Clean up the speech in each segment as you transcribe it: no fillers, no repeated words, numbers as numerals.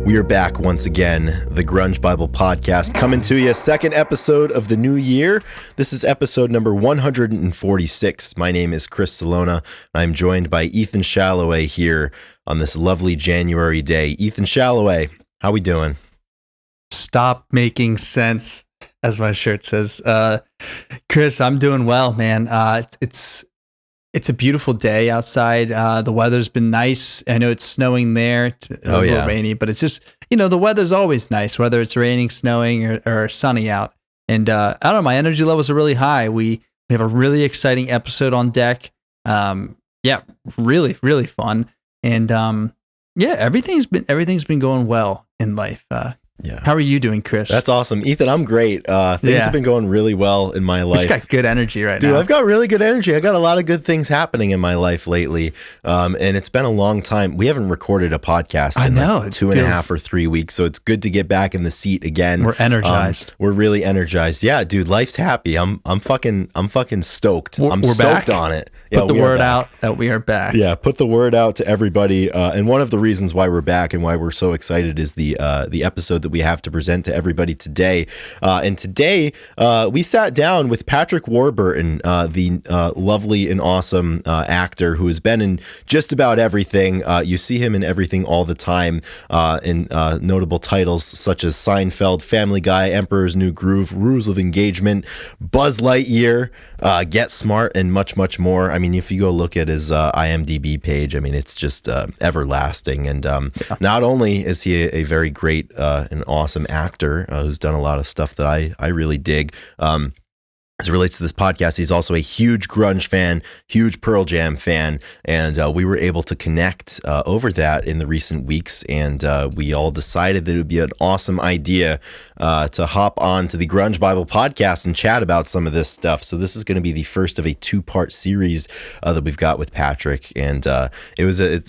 We are back once again, the Grunge Bible Podcast, coming to you, second episode of the new year. This is episode number 146. My name is Chris Salona. I'm joined by Ethan Shalloway here on this lovely January day. Ethan Shalloway, how we doing? Stop making sense, as my shirt says. Chris, I'm doing well, man. It's a beautiful day outside. The weather's been nice. I know it's snowing there. It was a little rainy, but it's just, the weather's always nice, whether it's raining, snowing, or sunny out. And I don't know, my energy levels are really high. We have a really exciting episode on deck. Really, really fun. And everything's been going well in life. How are you doing, Chris? That's awesome. Ethan, I'm great. Things have been going really well in my life. You've got good energy right now. Dude, I've got really good energy. I got a lot of good things happening in my life lately. And it's been a long time. We haven't recorded a podcast in like 2.5 or 3 weeks. So it's good to get back in the seat again. We're energized. We're really energized. Yeah, dude, life's happy. I'm fucking stoked. I'm stoked back on it. Put the word out that we are back. Yeah, put the word out to everybody. And one of the reasons why we're back and why we're so excited is the episode that we have to present to everybody today. And today we sat down with Patrick Warburton, the lovely and awesome actor who has been in just about everything. You see him in everything all the time, in notable titles such as Seinfeld, Family Guy, Emperor's New Groove, Rules of Engagement, Buzz Lightyear, Get Smart, and much, much more. I mean, if you go look at his IMDb page, I mean, it's just everlasting. And not only is he a very great and awesome actor who's done a lot of stuff that I really dig. As it relates to this podcast, he's also a huge grunge fan, huge Pearl Jam fan, and we were able to connect over that in the recent weeks, and we all decided that it would be an awesome idea to hop on to the Grunge Bible Podcast and chat about some of this stuff. So this is going to be the first of a 2-part series that we've got with Patrick, and it was a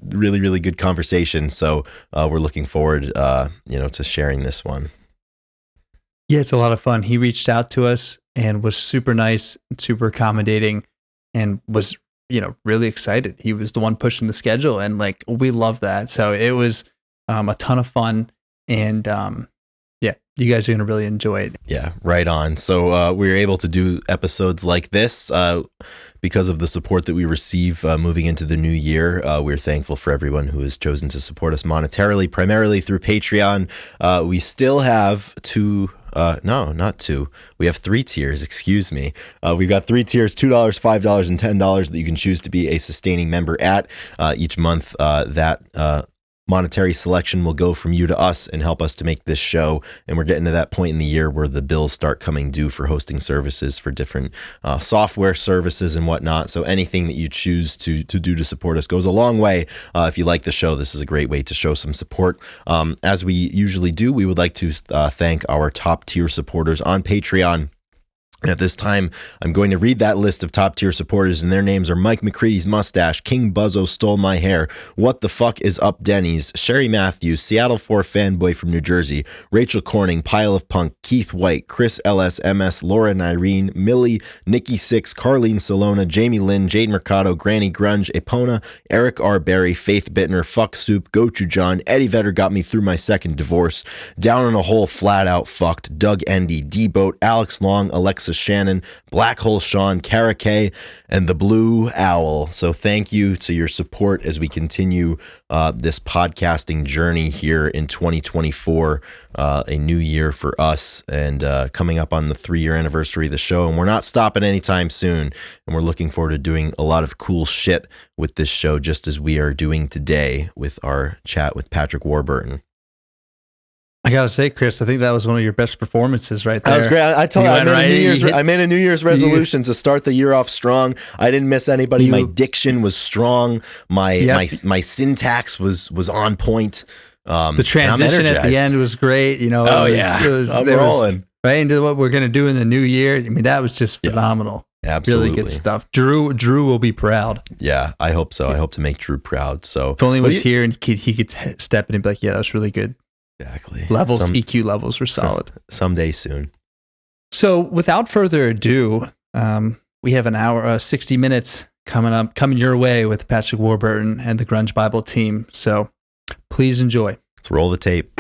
really, really good conversation. So we're looking forward to sharing this one. Yeah, it's a lot of fun. He reached out to us and was super nice, super accommodating, and was, really excited. He was the one pushing the schedule, and we love that. So it was a ton of fun, and you guys are going to really enjoy it. Yeah, right on. So we were able to do episodes like this because of the support that we receive moving into the new year. We're thankful for everyone who has chosen to support us monetarily, primarily through Patreon. We still have not two. We have 3 tiers, excuse me. We've got 3 tiers, $2, $5, and $10 that you can choose to be a sustaining member at. Each month that monetary selection will go from you to us and help us to make this show. And we're getting to that point in the year where the bills start coming due for hosting services for different software services and whatnot. So anything that you choose to do to support us goes a long way. If you like the show, this is a great way to show some support. As we usually do, we would like to thank our top tier supporters on Patreon. And at this time, I'm going to read that list of top tier supporters, and their names are Mike McCready's Mustache, King Buzzo Stole My Hair, What the Fuck is Up Denny's, Sherry Matthews, Seattle 4 Fanboy from New Jersey, Rachel Corning, Pile of Punk, Keith White, Chris LSMS, Laura and Irene, Millie, Nikki Six, Carlene Salona, Jamie Lynn, Jade Mercado, Granny Grunge, Epona, Eric R. Berry, Faith Bittner, Fuck Soup, Gochu John, Eddie Vedder got me through my second divorce, Down in a Hole Flat Out Fucked, Doug Endy, D-Boat, Alex Long, Alexa Shannon, Black Hole Sean, Kara K, and the Blue Owl. So thank you to your support as we continue this podcasting journey here in 2024, a new year for us, and coming up on the 3-year anniversary of the show. And we're not stopping anytime soon. And we're looking forward to doing a lot of cool shit with this show, just as we are doing today with our chat with Patrick Warburton. I gotta say, Chris, I think that was one of your best performances right there. That was great. I made a New Year's resolution to start the year off strong. I didn't miss anybody. My diction was strong. My syntax was on point. The transition at the end was great. It was rolling right into what we're gonna do in the new year. I mean, that was just phenomenal. Absolutely. Really good stuff. Drew will be proud. Yeah, I hope so. I hope to make Drew proud. So if only he was here and he could step in and be like, yeah, that was really good. Exactly. EQ levels were solid. Someday soon. So without further ado, we have an hour, 60 minutes coming your way with Patrick Warburton and the Grunge Bible team. So please enjoy. Let's roll the tape.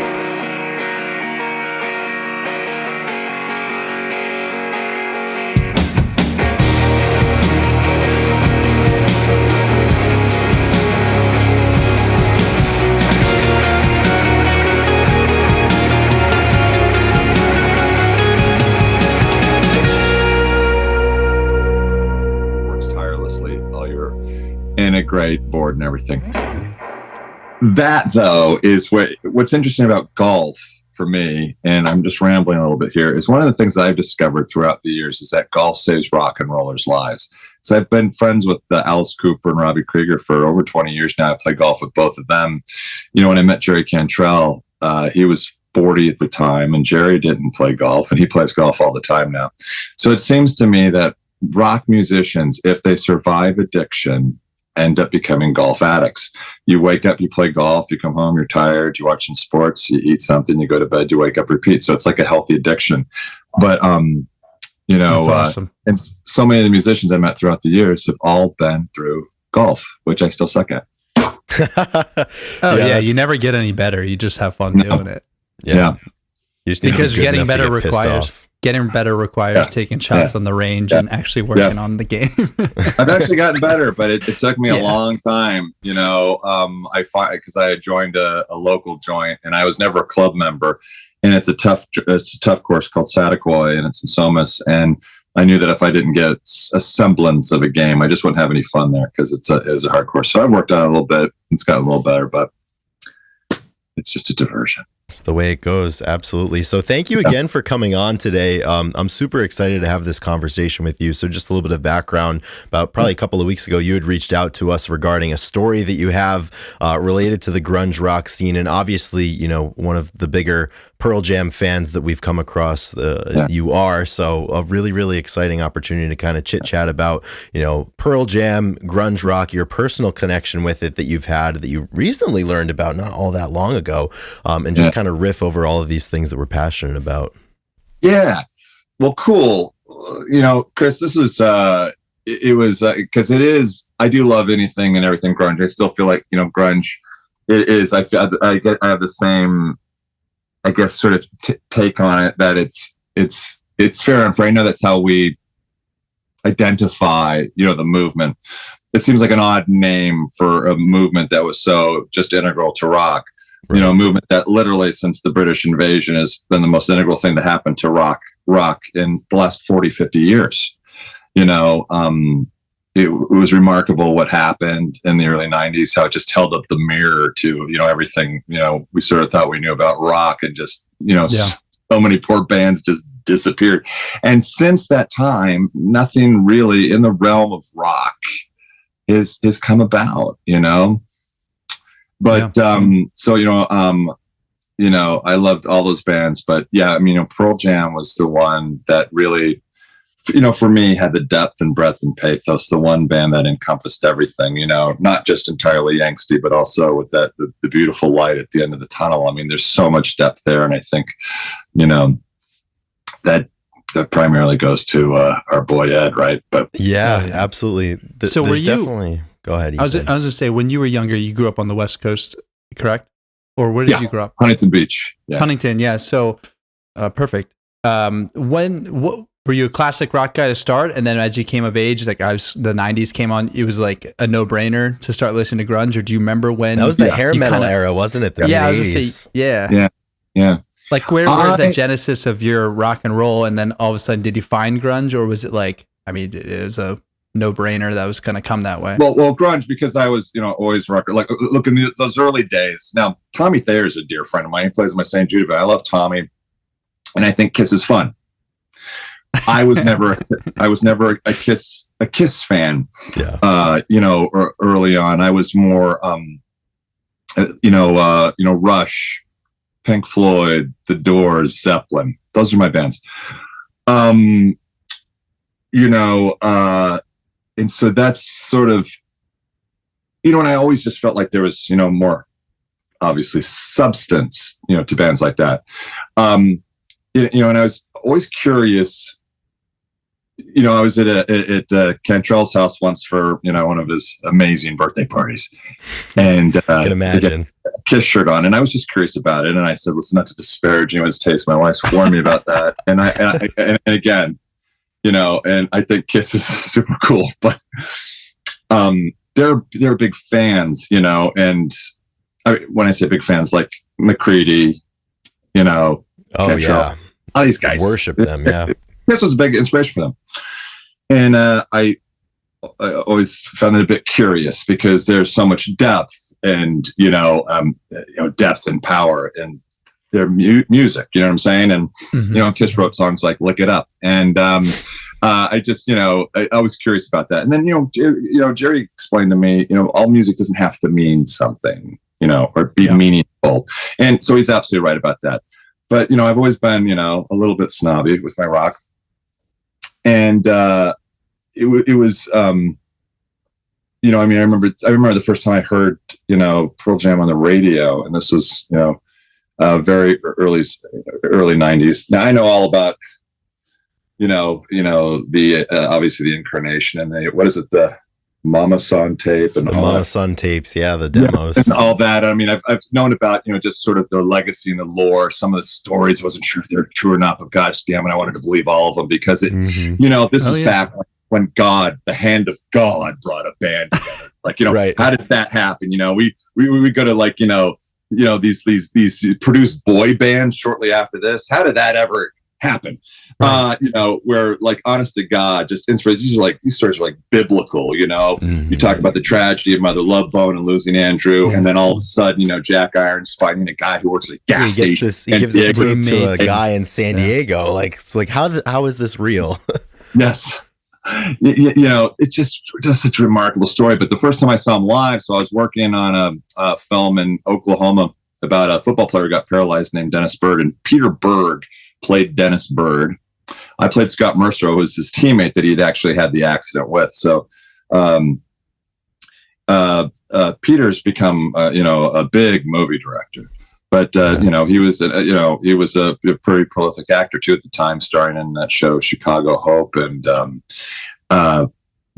Integrate board and everything. That, though, is what's interesting about golf for me, and I'm just rambling a little bit here, is one of the things I've discovered throughout the years is that golf saves rock and rollers' lives. So I've been friends with Alice Cooper and Robbie Krieger for over 20 years now. I play golf with both of them. When I met Jerry Cantrell, he was 40 at the time, and Jerry didn't play golf, and he plays golf all the time now. So it seems to me that rock musicians, if they survive addiction, end up becoming golf addicts. You wake up, you play golf, you come home, you're tired, you're watching sports, you eat something, you go to bed, you wake up, repeat. So it's like a healthy addiction. But, That's awesome. And so many of the musicians I met throughout the years have all been through golf, which I still suck at. You never get any better. You just have fun doing it. Yeah. Because getting better requires taking shots on the range and actually working on the game. I've actually gotten better, but it took me a long time. I find because I had joined a local joint, and I was never a club member. And it's a tough course called Satakoy, and it's in Somas. And I knew that if I didn't get a semblance of a game, I just wouldn't have any fun there because it was a hard course. So I've worked on it a little bit. It's gotten a little better, but it's just a diversion. It's the way it goes. Absolutely. So thank you again for coming on today. I'm super excited to have this conversation with you. So just a little bit of background. About probably a couple of weeks ago, you had reached out to us regarding a story that you have related to the grunge rock scene. And obviously, one of the bigger Pearl Jam fans that we've come across, you are. So a really, really exciting opportunity to kind of chit chat about, Pearl Jam, grunge rock, your personal connection with it that you've had, that you recently learned about not all that long ago, and just kind of riff over all of these things that we're passionate about. Yeah. Well, cool. Chris, this was, it was, because it is, I do love anything and everything grunge. I still feel like, grunge, it is, I have the same, I guess, sort of take on it, that it's fair and fair. I know that's how we identify, the movement. It seems like an odd name for a movement that was so just integral to rock. Right. A movement that literally since the British invasion has been the most integral thing to happen to rock in the last 40, 50 years. It was remarkable what happened in the early 90s, how it just held up the mirror to, everything, we sort of thought we knew about rock, and just, so many poor bands just disappeared. And since that time, nothing really in the realm of rock has come about, But, I loved all those bands, but Pearl Jam was the one that really, for me, had the depth and breadth and pathos, the one band that encompassed everything, not just entirely angsty, but also with the beautiful light at the end of the tunnel. I mean, there's so much depth there. And I think, that primarily goes to our boy Ed, right? But yeah, absolutely. So were you definitely... Go ahead. I was going to say, when you were younger, you grew up on the West Coast, correct? Or where did you grow up? Huntington Beach. Yeah. Huntington, yeah. So, perfect. What were you a classic rock guy to start? And then as you came of age, like the 90s came on, it was like a no-brainer to start listening to grunge? Or do you remember when... That was the hair metal era, wasn't it? I was going to say, yeah. Like, where's the genesis of your rock and roll? And then all of a sudden, did you find grunge? Or was it like, it was a no-brainer that was going to come that way? Well, grunge, because I was, always rocker. Like, look, in those early days. Now, Tommy Thayer is a dear friend of mine. He plays in my St. Jude band. I love Tommy, and I think Kiss is fun. I was never a Kiss fan. Yeah. Early on, I was more, Rush, Pink Floyd, The Doors, Zeppelin. Those are my bands. And so that's sort of, and I always just felt like there was, more obviously substance, to bands like that. And I was always curious, I was at Cantrell's house once for, one of his amazing birthday parties. And I can imagine. Kiss shirt on, and I was just curious about it. And I said, "Listen, not to disparage anyone's taste. My wife's warned me about that." And and again, and I think Kiss is super cool, but they're big fans, and when I say big fans, like McCready, oh Cantrell, yeah, all these guys worship them. Yeah, this was a big inspiration for them, and I always found it a bit curious because there's so much depth and depth and power in their music. You know what I'm saying? And Kiss wrote songs like "Lick It Up," and I just I was curious about that. And then Jerry explained to me, all music doesn't have to mean something, or be meaningful, and so he's absolutely right about that. But I've always been a little bit snobby with my rock, and it was I remember the first time I heard Pearl Jam on the radio, and this was very early 90s. Now I know all about the obviously the Incarnation and the Mama Son tape and the all Mama that. Son tapes, the demos and all that. I mean, I've known about just sort of the legacy and the lore. Some of the stories, wasn't sure if they're true or not, but gosh damn it, I wanted to believe all of them because it this is back when God, the hand of God, brought a band together. Like right. How does that happen? We go to like these produced boy bands shortly after this. How did that ever happen? Right. Where like honest to God, just inspiration. These stories are like biblical. You talk about the tragedy of Mother Love Bone and losing Andrew, and then all of a sudden, Jack Irons finding a guy who works at a gas station. He gives this tape to a guy in San Diego. Like how is this real? Yes. It's just such a remarkable story. But the first time I saw him live, so I was working on a film in Oklahoma about a football player who got paralyzed named Dennis Bird, and Peter Berg played Dennis Bird. I played Scott Mercer, who was his teammate that he'd actually had the accident with. So Peter's become a big movie director. But he was a pretty prolific actor too at the time, starring in that show Chicago Hope. And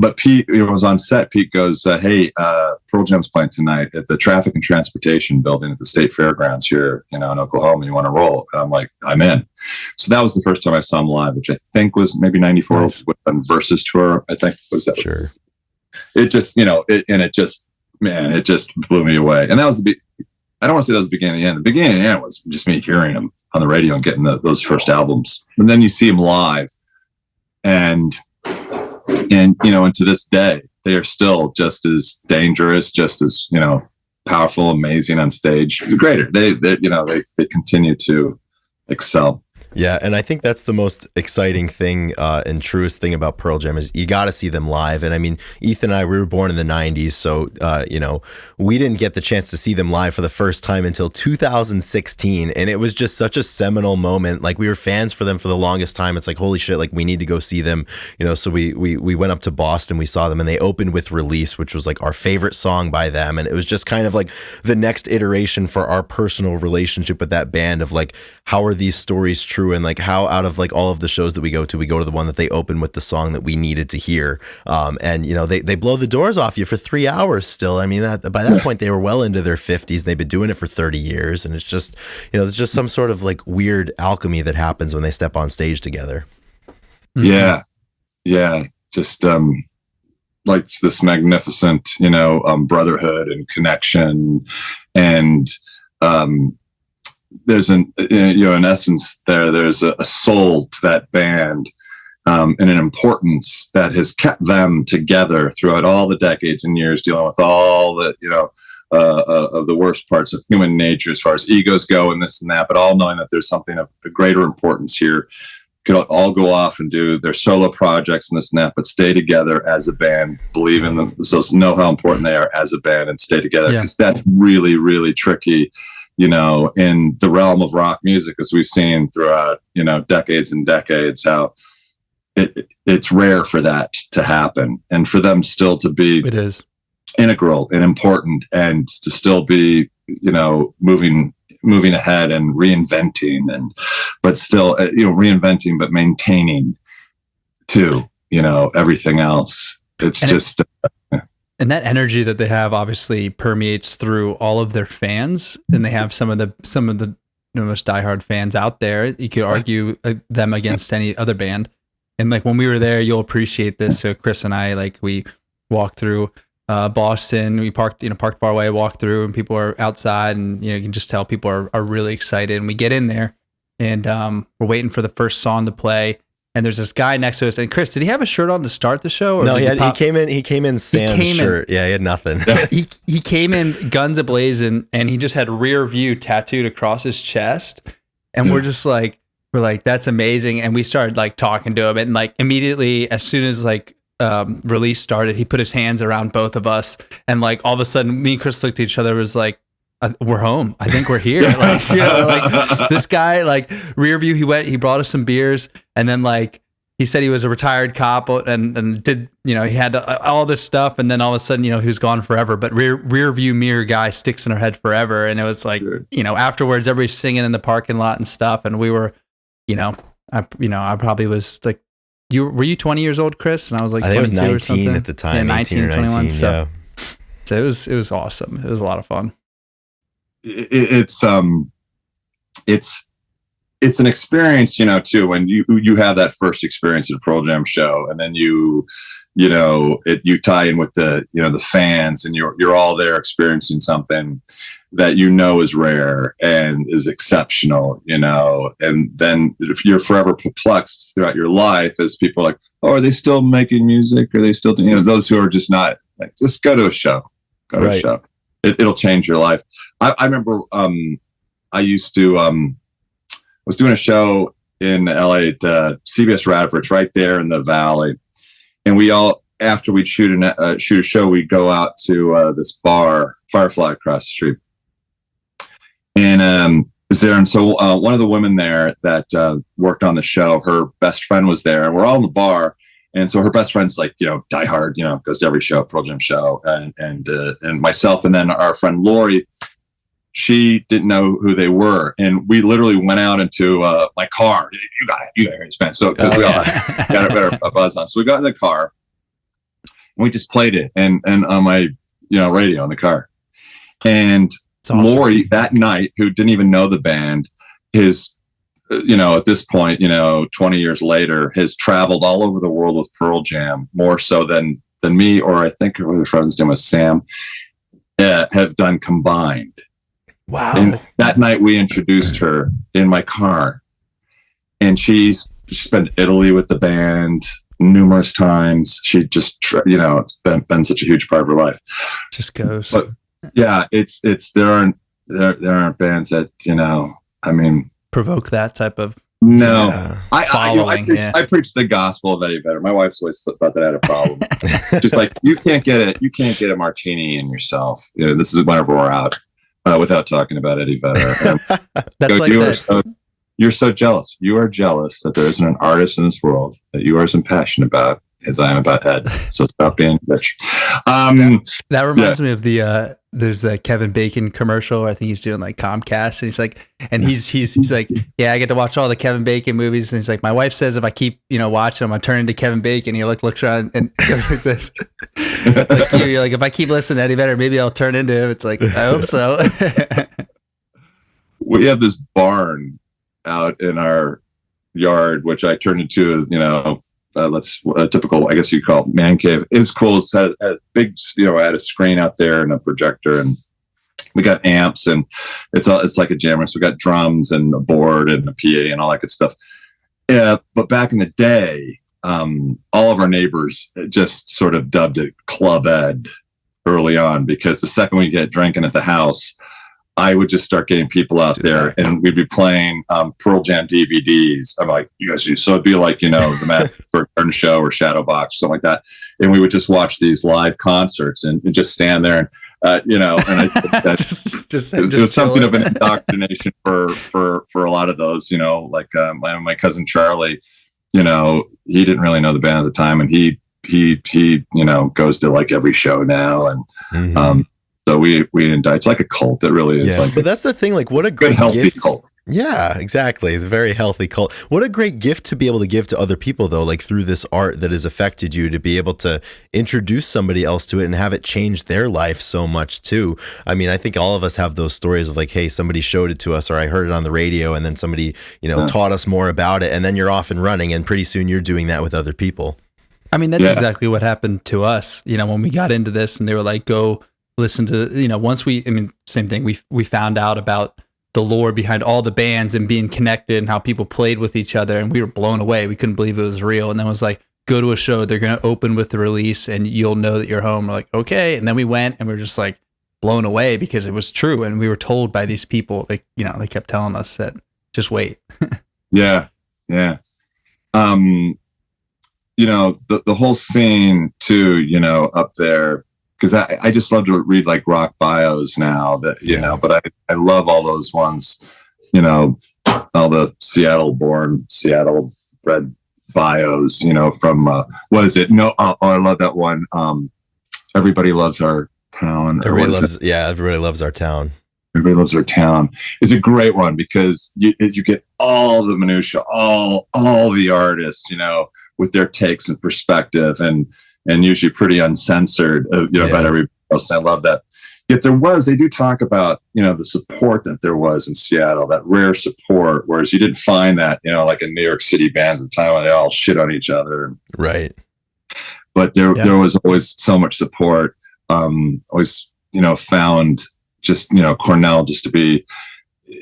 but Pete, was on set. Pete goes, "Hey, Pearl Jam's playing tonight at the Traffic and Transportation Building at the State Fairgrounds here, in Oklahoma. You want to roll?" And I'm like, "I'm in." So that was the first time I saw him live, which I think was maybe '94 nice. With the Versus tour. I think was that. Sure. It just it just blew me away, and that was I don't want to say that was the beginning and the end. The beginning and the end was just me hearing him on the radio and getting those first albums. And then you see him live. And to this day, they are still just as dangerous, just as, powerful, amazing on stage. Greater. They continue to excel. Yeah, and I think that's the most exciting thing and truest thing about Pearl Jam is you got to see them live. And I mean, Ethan and I, we were born in the 90s, so, we didn't get the chance to see them live for the first time until 2016. And it was just such a seminal moment. Like, we were fans for them for the longest time. It's like, holy shit, like, we need to go see them. So we went up to Boston, we saw them, and they opened with Release, which was like our favorite song by them. And it was just kind of like the next iteration for our personal relationship with that band of like, how are these stories true? And like how out of like all of the shows that we go to the one that they open with the song that we needed to hear. And they blow the doors off you for 3 hours still. I mean, by that point they were well into their 50s. They've been doing it for 30 years. And it's just, there's just some sort of like weird alchemy that happens when they step on stage together. Yeah. Yeah. Just like this magnificent, brotherhood and connection. And there's in essence there's a soul to that band, and an importance that has kept them together throughout all the decades and years, dealing with all the of the worst parts of human nature as far as egos go and this and that, but all knowing that there's something of a greater importance here. Could all go off and do their solo projects and this and that, but stay together as a band, believe in them, so know how important they are as a band and stay together, because that's really, really tricky, in the realm of rock music, as we've seen throughout, decades and decades, how it's rare for that to happen, and for them still to be integral and important, and to still be, moving ahead and reinventing, but still, reinventing, but maintaining too, everything else. It's just. and that energy that they have obviously permeates through all of their fans, and they have some of the most diehard fans out there. You could argue them against any other band. And like when we were there, you'll appreciate this. So Chris and I, like, we walked through Boston. We parked far away, walked through, and people are outside, and you can just tell people are really excited. And we get in there, and we're waiting for the first song to play. And there's this guy next to us. And Chris, did he have a shirt on to start the show? Or no, he came in Sam's shirt. Yeah, he had nothing. he came in guns a-blazing, and he just had Rear View tattooed across his chest. And we're like, that's amazing. And we started like talking to him, and like immediately, as soon as like release started, he put his hands around both of us, and like all of a sudden, me and Chris looked at each other. Was like, we're home. I think we're here. Like, like this guy, like Rear View, he brought us some beers, and then like he said he was a retired cop and did, he had all this stuff, and then all of a sudden, he was gone forever. But rear View mirror guy sticks in our head forever. And it was like, afterwards, everybody's singing in the parking lot and stuff, and we were, I probably was like, were you 20 years old, Chris? And I was like, I think 22 I was 19 or something at the time. Yeah, 19 or 21. Yeah. So it was awesome. It was a lot of fun. It's an experience, too, when you have that first experience at a Pearl Jam show, and then you tie in with the fans, and you're all there experiencing something that is rare and is exceptional, and then if you're forever perplexed throughout your life as people are like, oh, are they still making music? Are they still those who are just not, like, just go to a show, to a show. It'll change your life. I remember I used to was doing a show in LA at CBS Radford. It's right there in the Valley, and we all, after we'd shoot a show, we'd go out to this bar, Firefly, across the street, and was there. And so one of the women there that worked on the show, her best friend was there, and we're all in the bar. And so her best friend's like, diehard, goes to every show, Pearl Jam show, and myself, and then our friend Lori, she didn't know who they were, and we literally went out into my car. You got it, it's been so because we all got a better buzz on. So we got in the car, and we just played it, and on my radio in the car, and awesome. Lori that night, who didn't even know the band, at this point, 20 years later, has traveled all over the world with Pearl Jam, more so than me, or I think her friend's name was Sam, have done combined. Wow. And that night we introduced her in my car, and she's been to Italy with the band numerous times. She just, it's been such a huge part of her life. Just goes. But yeah, there aren't bands that, provoke that type of following. I preach the gospel of Eddie Vedder. My wife's always thought that I had a problem. Just like, you can't get a martini in yourself. This is whenever we're out without talking about Eddie Vedder. You're so jealous. You are jealous that there isn't an artist in this world that you are as passionate about as I am about Ed. So stop being bitch. That reminds me of there's the Kevin Bacon commercial. I think he's doing like Comcast, and he's like, he's like, yeah, I get to watch all the Kevin Bacon movies, and he's like, my wife says if I keep watching them, I turn into Kevin Bacon. He looks around and goes like this. It's like you're like, if I keep listening to Eddie Vedder, maybe I'll turn into him. It's like, I hope so. We have this barn out in our yard, which I turned into, a typical, I guess you call it, man cave. It's cool. It's had a big, I had a screen out there and a projector, and we got amps, and it's like a jammer. So we got drums and a board and a PA and all that good stuff. Yeah, but back in the day, all of our neighbors just sort of dubbed it Club Ed early on, because the second we get drinking at the house, I would just start getting people out there, and we'd be playing Pearl Jam DVDs. I'm like, you guys, so it'd be like, the Matt Burton Show or Shadowbox or something like that. And we would just watch these live concerts and just stand there and, and I just it was something of an indoctrination for a lot of those, like my cousin Charlie, he didn't really know the band at the time, and he goes to like every show now, and so we indict. It's like a cult. It really is. But that's the thing. Like, what a good great healthy gift. cult. Yeah, exactly. The very healthy cult. What a great gift to be able to give to other people, though, like through this art that has affected you, to be able to introduce somebody else to it and have it change their life so much, too. I mean, I think all of us have those stories of like, hey, somebody showed it to us, or I heard it on the radio, and then somebody, taught us more about it, and then you're off and running, and pretty soon you're doing that with other people. I mean, that's exactly what happened to us, when we got into this and they were like, go listen to, same thing. We found out about the lore behind all the bands and being connected and how people played with each other. And we were blown away. We couldn't believe it was real. And then it was like, go to a show. They're going to open with the release and you'll know that you're home. We're like, okay. And then we went and we were just like blown away because it was true. And we were told by these people, like, they kept telling us that just wait. Yeah. Yeah. The whole scene too, up there, because I just love to read like rock bios now that, but I love all those ones, all the Seattle bred bios, from, what is it? No. Oh, I love that one. Everybody loves our town. Everybody loves our town. Everybody loves our town is a great one because you get all the minutia, all the artists, with their takes and perspective and usually pretty uncensored, about everybody else. I love that. Yet they do talk about, the support that there was in Seattle, that rare support, whereas you didn't find that, like in New York City bands at the time when they all shit on each other. Right. But there was always so much support. Always, found just, Cornell just to be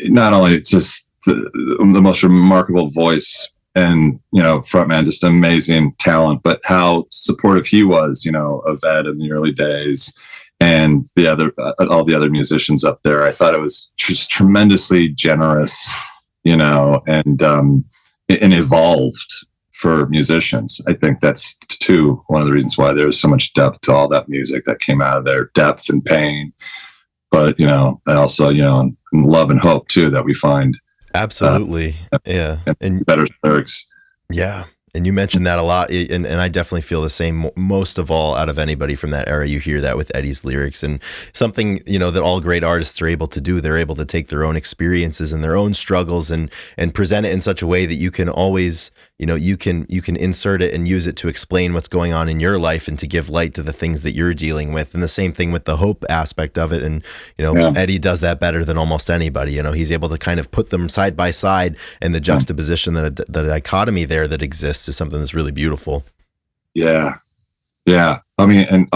not only just the most remarkable voice and, frontman, just amazing talent, but how supportive he was, of Ed in the early days and the other, all the other musicians up there. I thought it was just tremendously generous, and evolved for musicians. I think that's too one of the reasons why there was so much depth to all that music that came out of there, depth and pain, but, and also, and love and hope too, that we find. Absolutely. And better lyrics. Yeah. And you mentioned that a lot, and I definitely feel the same. Most of all, out of anybody from that era, you hear that with Eddie's lyrics, and something that all great artists are able to do. They're able to take their own experiences and their own struggles and present it in such a way that you can always, you can insert it and use it to explain what's going on in your life and to give light to the things that you're dealing with. And the same thing with the hope aspect of it. And Eddie does that better than almost anybody. He's able to kind of put them side by side, and the juxtaposition, the dichotomy there that exists, is something that's really beautiful. Yeah. I mean, and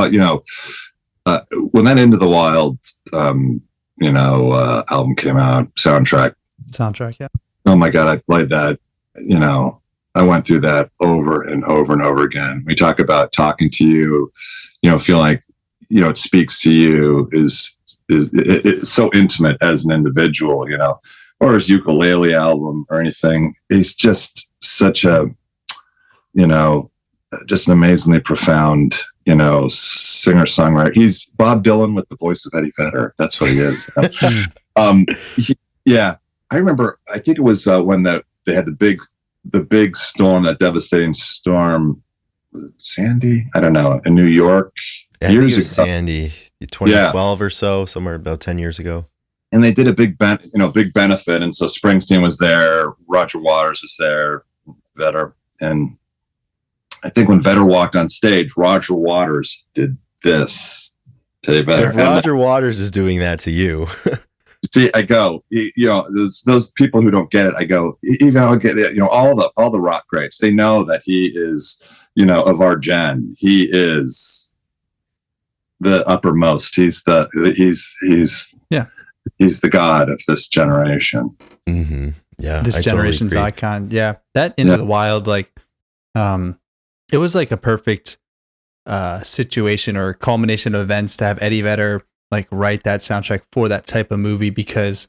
when that Into the Wild, album came out, soundtrack. Yeah. Oh my God, I played that. I went through that over and over and over again. We talk about talking to you, feel like it speaks to you is it's so intimate as an individual, or his ukulele album or anything. He's just such a just an amazingly profound, singer-songwriter. He's Bob Dylan with the voice of Eddie Vedder. That's what he is. I remember, I think it was when they had the big storm, that devastating storm, Sandy? I don't know, in New York. Years ago. Sandy, 2012 or so, somewhere about 10 years ago. And they did a big benefit. And so Springsteen was there, Roger Waters was there, Vedder. And I think when Vedder walked on stage, Roger Waters did this to Vedder. If Roger Waters is doing that to you. See, I go, those people who don't get it, I go, even I'll get it, all the rock greats, they know that he is, of our gen. He is the uppermost. He's the god of this generation. Mm-hmm. Yeah. This generation's totally icon. Yeah. That Into the Wild, like, it was like a perfect situation or culmination of events to have Eddie Vedder like write that soundtrack for that type of movie, because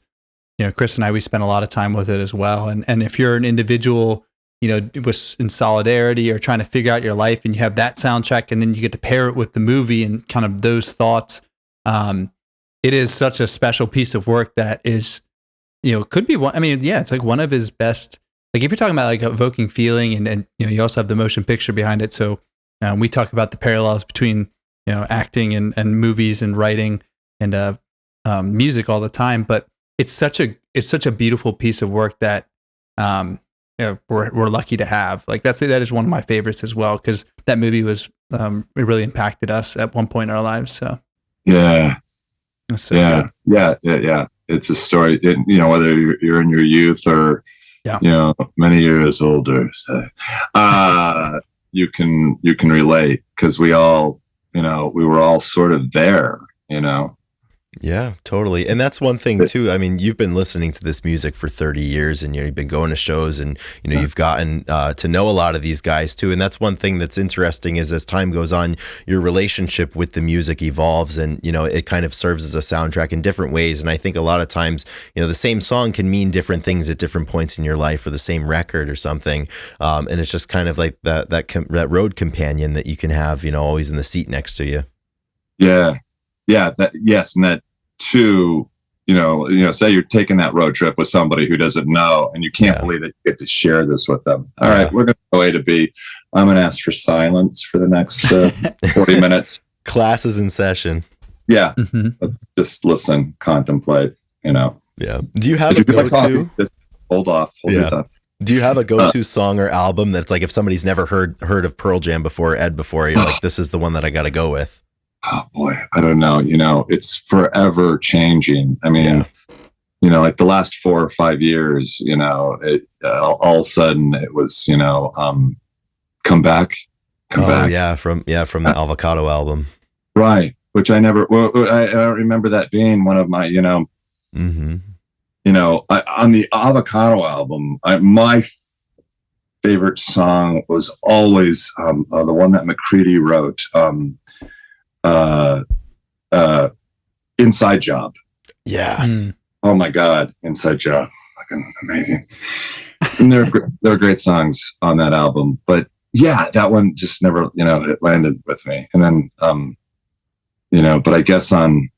Chris and I, we spent a lot of time with it as well. And if you're an individual, was in solidarity or trying to figure out your life, and you have that soundtrack, and then you get to pair it with the movie and kind of those thoughts, it is such a special piece of work that is, could be one. I mean, yeah, it's like one of his best. Like if you're talking about like evoking feeling, and you also have the motion picture behind it. So we talk about the parallels between acting and movies and writing and music all the time. But it's such a beautiful piece of work that we're lucky to have. Like that is one of my favorites as well, because that movie was it really impacted us at one point in our lives. So yeah, so yeah. It's a story, whether you're in your youth or many years older, so, you can relate, because we all, we were all sort of there. Yeah, totally. And that's one thing too. I mean, you've been listening to this music for 30 years, and you've been going to shows, and you've gotten to know a lot of these guys too. And that's one thing that's interesting, is as time goes on, your relationship with the music evolves, and it kind of serves as a soundtrack in different ways. And I think a lot of times, the same song can mean different things at different points in your life, or the same record or something. And it's just kind of like that road companion that you can have, always in the seat next to you. Yeah. Yeah, yes, and that too, say you're taking that road trip with somebody who doesn't know, and you can't believe that you get to share this with them. All right, we're going to go A to B. I'm going to ask for silence for the next 40 minutes. Class is in session. Yeah, let's just listen, contemplate, Yeah. Do you have a go-to? Just hold off. Hold your thought. Do you have a go-to song or album that's like, if somebody's never heard of Pearl Jam before, Ed before, you're like, this is the one that I got to go with? Oh boy, I don't know. It's forever changing. I mean, like the last 4 or 5 years, all of a sudden it was, come back. Yeah, from the Avocado album, right? Which I never. Well, I don't remember that being one of my, on the Avocado album, my favorite song was always the one that McCready wrote. Inside Job. Yeah. Oh my God, Inside Job, fucking amazing. And there are great songs on that album, but yeah, that one just never, it landed with me. And then, but I guess on,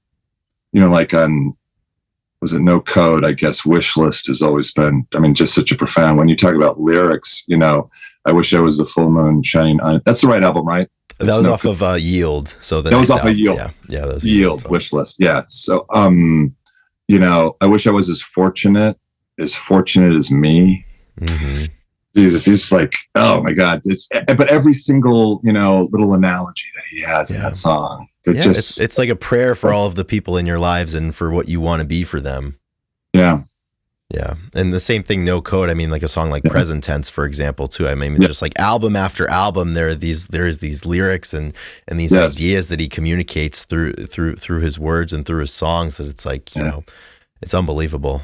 was it No Code? I guess Wish List has always been, just such a profound. When you talk about lyrics, I wish I was the full moon shining on it. That's the right album, right? That was off of Yield. So that was off of Yield. Yeah, that was Yield. Wish List. Yeah. So, I wish I was as fortunate as me. Mm-hmm. Jesus, he's like, oh my God! But every single little analogy that he has in that song, it's like a prayer for all of the people in your lives and for what you want to be for them. Yeah. Yeah. And the same thing, No Code. Like a song like Present Tense, for example, too. Just like album after album, there's these lyrics and these ideas that he communicates through his words and through his songs, that it's like, it's unbelievable.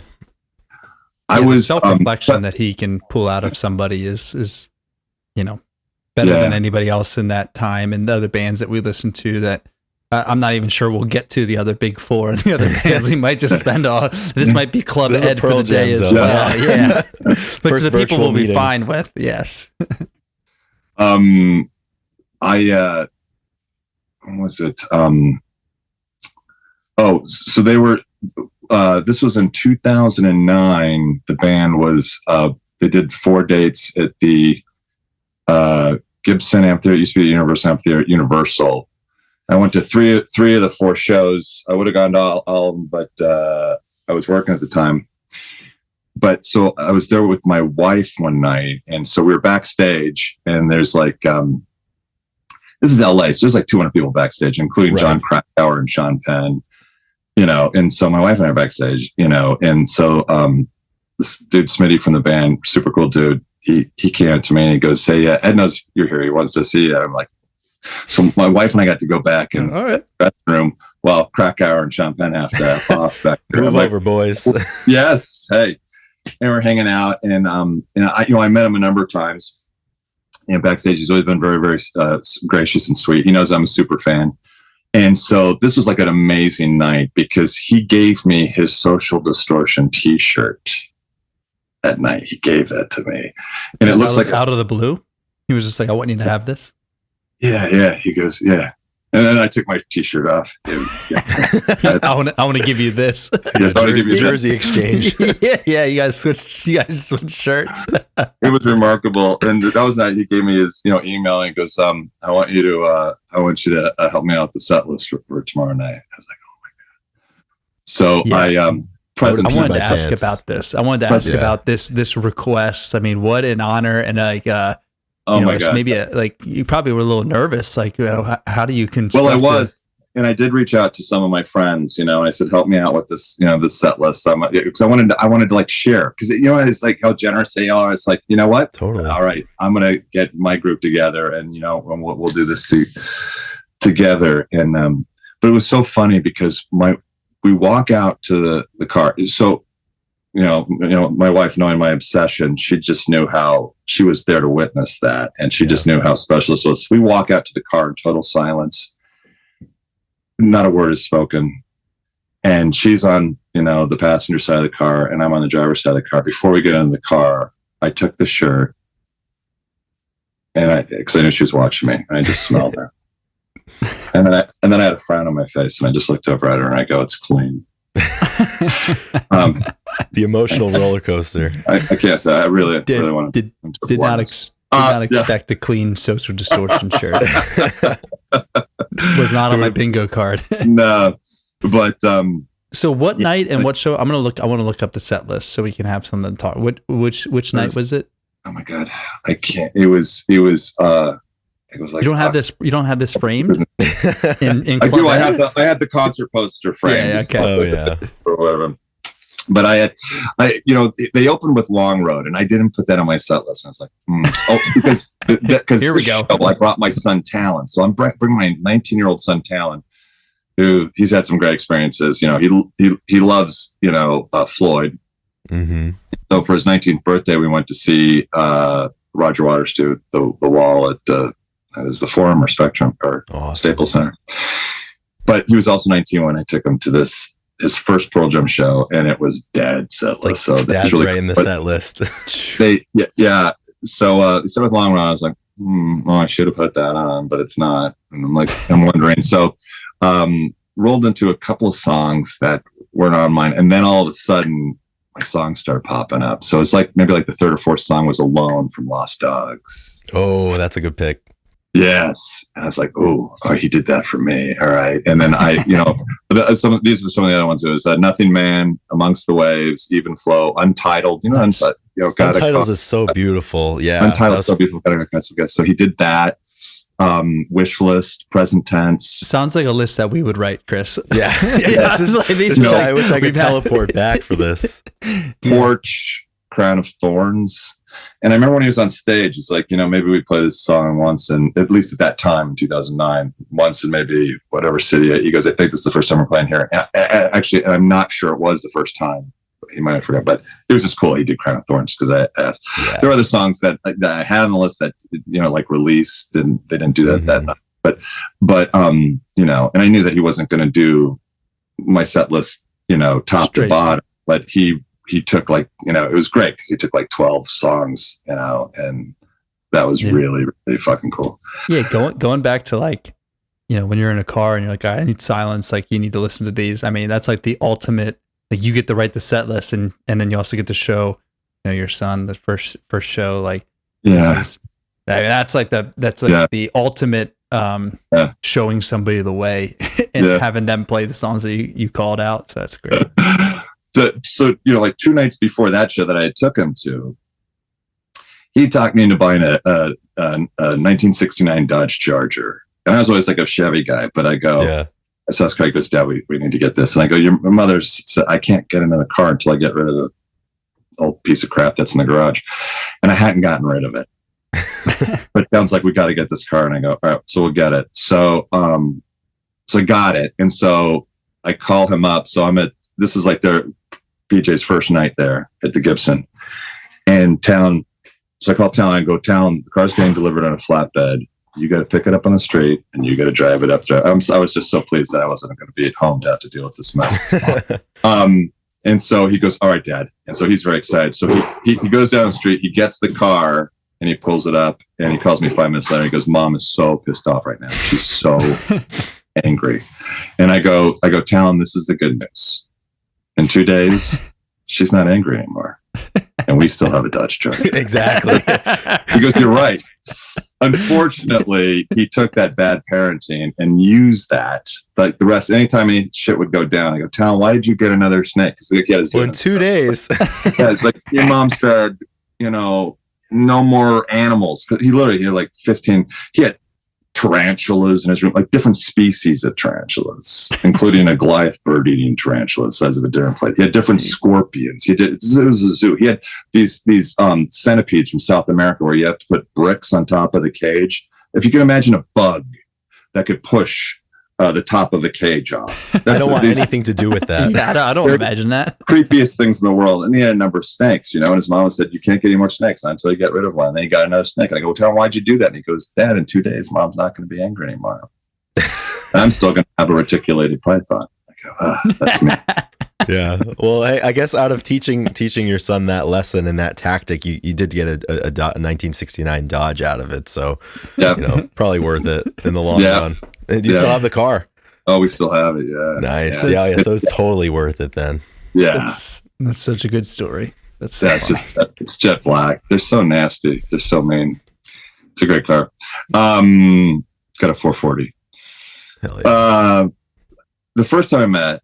The self-reflection that he can pull out of somebody is better than anybody else in that time, and the other bands that we listen to that I'm not even sure we'll get to the other big four and the other bands. We might just spend this might be Club Ed for the day as well. Yeah. Which the people will be fine with. Yes. When was it? So they were, this was in 2009. The band was, they did 4 dates at the Gibson Amphitheater. It used to be the Universal Amphitheater, Universal. I went to three of the 4 shows. I would have gone to all of them, but I was working at the time. But so I was there with my wife one night, and so we were backstage, and there's like, this is LA, so there's like 200 people backstage, including John Krakauer and Sean Penn, and so my wife and I are backstage, and so this dude Smitty from the band, super cool dude, he came up to me and he goes, "Hey, Ed knows you're here. He wants to see you." I'm like, so my wife and I got to go back in the bedroom while Krakauer and Sean Penn have to have off back there. Move over, boys. Yes. Hey. And we're hanging out, and I met him a number of times. Backstage, he's always been very, very gracious and sweet. He knows I'm a super fan, and so this was like an amazing night because he gave me his Social Distortion T-shirt that night. He gave that to me, and it looks like out of the blue. He was just like, "I want you to have this." Yeah. He goes, "Yeah." And then I took my T-shirt off. I want to give you this. Yes, I want to give you jersey exchange. yeah. You guys switch shirts. It was remarkable, and that was that he gave me his email and goes, I want you to help me out with the set list for tomorrow night. I was like, oh my god. So I present. I wanted by to ask chance. about this. I wanted to ask about this request. I mean, what an honor, and like, Oh my God. maybe like you probably were a little nervous. Like, how do you construct? Well, I was, and I did reach out to some of my friends, and I said, help me out with this, this set list. Because I wanted to like share, because it's like how generous they are. It's like, you know what? Totally. All right, I'm gonna get my group together, and we'll do this together. And but it was so funny because we walk out to the car. So my wife, knowing my obsession, she just knew how she was there to witness that, and she just knew how special this was. We walk out to the car in total silence. Not a word is spoken. And she's on, the passenger side of the car, and I'm on the driver's side of the car. Before we get into the car, I took the shirt, and because I knew she was watching me, and I just smelled her. And then I had a frown on my face, and I just looked over at her, and I go, "It's clean." The emotional roller coaster. I can't say. I really want to. Did not expect a clean Social Distortion shirt. Was not on my bingo card. No, but so what night and what show? I want to look up the set list so we can have something to talk. Which night was it? Oh my God, I can't. It was like, you don't have this framed. In I do. I had the concert poster framed. Yeah, okay. Oh yeah. Or whatever. But they opened with Long Road, and I didn't put that on my set list. And I was like, because here we go. I brought my son Talon, so I'm bringing my 19-year-old son Talon, who he's had some great experiences. He loves Floyd. Mm-hmm. So for his 19th birthday, we went to see Roger Waters do the wall at it was the Forum or Spectrum or Staples Center. But he was also 19 when I took him to his first Pearl Jam show, and it was dead set list. So that's really right in the set list. So they started with Long Run. I was like, I should have put that on, but it's not. And I'm wondering. So rolled into a couple of songs that weren't on mine, and then all of a sudden my songs started popping up. So it's like maybe like the third or fourth song was Alone from Lost Dogs. Oh, that's a good pick. Yes. And I was like, oh, he did that for me. All right. And then these are some of the other ones. It was Nothing Man, Amongst the Waves, Even Flow, Untitled. Untitled is so beautiful. Yeah. Untitled is so beautiful. So he did that. Wish list, present tense. Sounds like a list that we would write, Chris. Yeah. I wish I could teleport back for this. Porch, Crown of Thorns. And I remember when he was on stage, it's like, maybe we play this song once, and at least at that time in 2009, once in maybe whatever city. He goes, I think this is the first time we're playing here. Actually, I'm not sure it was the first time. He might have forgot, but it was just cool. He did Crown of Thorns because I asked. Yeah. There are other songs that I had on the list that, like released, and they didn't do that that night. But and I knew that he wasn't going to do my set list, top straight to bottom, but he took it was great because he took 12 songs, and that was really, really fucking cool. Yeah. Going back to when you're in a car and you're like, I need silence. Like you need to listen to these. I mean, that's like the ultimate, like you get to write the set list and then you also get to show, your son, the first show. Like, that's like the ultimate, showing somebody the way and having them play the songs that you called out. So that's great. So 2 nights before that show that I took him to, he talked me into buying a 1969 Dodge Charger, and I was always like a Chevy guy. But I go, so Craig goes, Dad, we need to get this, and I go, your mother's said I can't get into the car until I get rid of the old piece of crap that's in the garage, and I hadn't gotten rid of it. But it sounds like we got to get this car, and I go, all right, so we'll get it. So I got it, and so I call him up. So this is like BJ's first night there at the Gibson, and Town. So I call Town. I go, Town, the car's getting delivered on a flatbed. You got to pick it up on the street, and you got to drive it up there. I was just so pleased that I wasn't going to be at home to have to deal with this mess. And so he goes, all right, Dad. And so he's very excited. So he goes down the street, he gets the car, and he pulls it up, and he calls me 5 minutes later. He goes, Mom is so pissed off right now. She's so angry. And I go, Town, this is the good news. In 2 days, she's not angry anymore. And we still have a Dodge truck. Exactly. He goes, you're right. Unfortunately, he took that bad parenting and used that. Like the rest, anytime any shit would go down, I go, Talon, why did you get another snake? Because like, he had in 2 days. Yeah, it's like your mom said, no more animals. But he had like 15. He had tarantulas in his room, like different species of tarantulas, including a Goliath bird-eating tarantula the size of a dinner plate. He had different scorpions. It was a zoo. He had these centipedes from South America where you have to put bricks on top of the cage. If you can imagine a bug that could push the top of the cage off. I don't want anything to do with that. Yeah, I don't imagine that. Creepiest things in the world. And he had a number of snakes, and his mom said, you can't get any more snakes until you get rid of one. And then he got another snake. And I go, tell him, why'd you do that? And he goes, Dad, in 2 days, Mom's not going to be angry anymore. I'm still going to have a reticulated python. I go, that's me. Yeah. Well, I guess out of teaching your son that lesson and that tactic, you did get a 1969 Dodge out of it. So, probably worth it in the long run. And you still have the car? Oh, we still have it. Yeah. Nice. Yeah. So it's totally worth it then. Yeah. That's such a good story. It's jet black. They're so nasty. They're so mean. It's a great car. It's got a 440. Hell yeah. The first time I met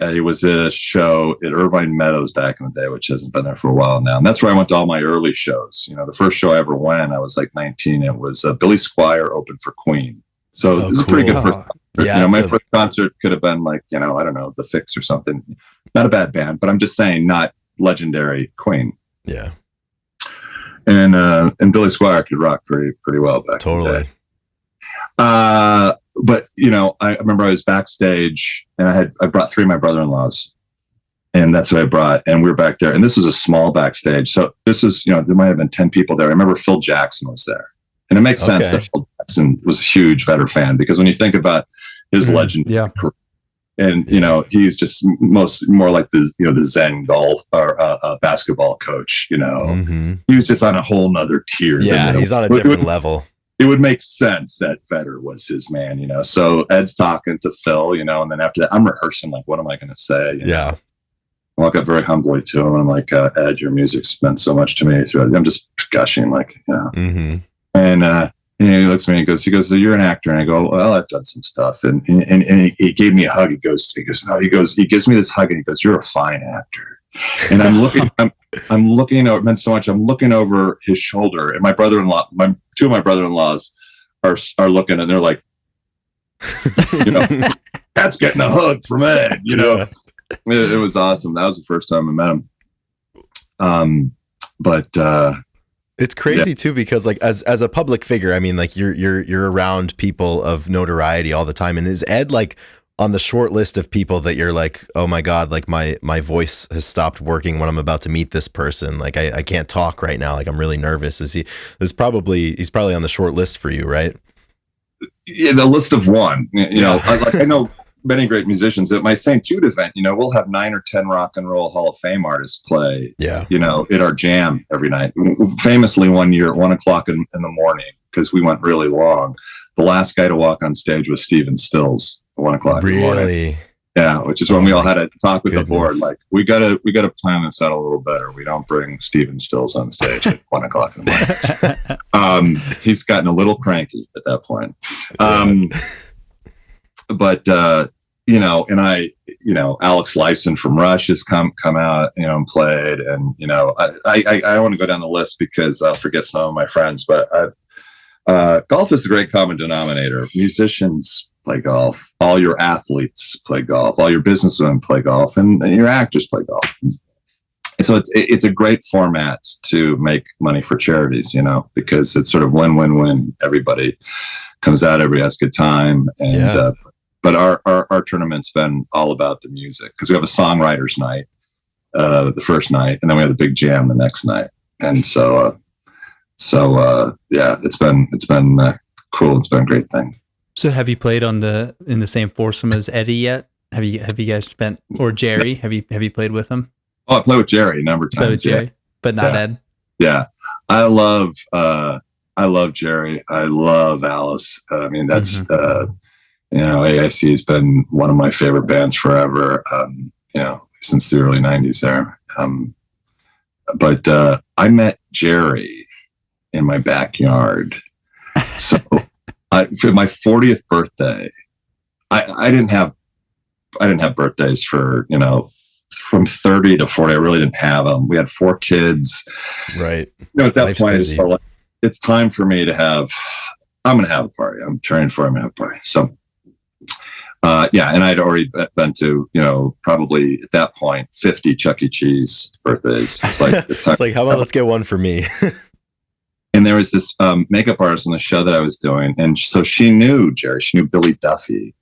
Eddie was at a show at Irvine Meadows back in the day, which hasn't been there for a while now. And that's where I went to all my early shows. The first show I ever went, I was like 19. It was Billy Squier opened for Queen. So it was a pretty good first concert. Yeah, my first concert could have been like, I don't know, The Fix or something. Not a bad band, but I'm just saying not legendary Queen. Yeah. And Billy Squier could rock pretty well back in the day. But I remember I was backstage and I brought 3 of my brother-in-laws, and that's what I brought. And we were back there, and this was a small backstage. So this was, there might have been 10 people there. I remember Phil Jackson was there. And it makes sense that Phil Jackson was a huge Vedder fan, because when you think about his legend, career, and he's just more like the Zen golf or basketball coach. He was just on a whole nother tier. Yeah, he's on a different level. It would make sense that Vedder was his man. So Ed's talking to Phil, and then after that, I'm rehearsing like, what am I going to say? Yeah. I walk up very humbly to him, and I'm like, Ed, your music's meant so much to me. I'm just gushing, like, Mm-hmm. And he looks at me and he goes, so you're an actor? And I go, well, I've done some stuff. And he gave me a hug. He gives me this hug and he goes, you're a fine actor. And I'm looking over, it meant so much. I'm looking over his shoulder, and my brother-in-law, 2 of my brother-in-laws are looking, and they're like, that's getting a hug from Ed, Yeah. It was awesome. That was the first time I met him. It's crazy too, because like as a public figure, I mean, like you're around people of notoriety all the time. And is Ed like on the short list of people that you're like, oh my God, like my voice has stopped working when I'm about to meet this person. Like I can't talk right now. Like I'm really nervous. He's probably on the short list for you, right? Yeah, the list of one. I know many great musicians. At my St. Jude event, we'll have 9 or 10 rock and roll Hall of Fame artists play, at our jam every night. Famously, one year at 1:00 in the morning, because we went really long, the last guy to walk on stage was Stephen Stills at 1:00 in the morning. Really? Yeah, which is when we all had a talk with the board. Like, we gotta plan this out a little better. We don't bring Stephen Stills on stage at 1:00 in the morning. He's gotten a little cranky at that point. But Alex Lifeson from Rush has come out, and played, and I want to go down the list because I'll forget some of my friends. But golf is a great common denominator. Musicians play golf. All your athletes play golf. All your businessmen play golf, and your actors play golf. So it's a great format to make money for charities, because it's sort of win-win-win. Everybody comes out, everybody has a good time, and. But our tournament's been all about the music, because we have a songwriters night the first night, and then we have the big jam the next night. And so it's been cool. It's been a great thing. So have you played in the same foursome as Eddie yet? Have you guys or Jerry? Have you played with him? Oh, I play with Jerry a number of times. Play with Jerry, but not Ed. Yeah, I love Jerry. I love Alice. I mean, that's. AIC has been one of my favorite bands forever, since the early 90s there. but I met Jerry in my backyard. So for my 40th birthday, I didn't have birthdays for, from 30 to 40. I really didn't have them. We had 4 kids. Right. At that point, it's time for me to I'm going to have a party. I'm turning 40. I'm going to have a party. So, and I'd already been to, probably at that point, 50 Chuck E. Cheese birthdays. It's like, it's like, how about let's get one for me? And there was this makeup artist on the show that I was doing. And so she knew Jerry, she knew Billy Duffy.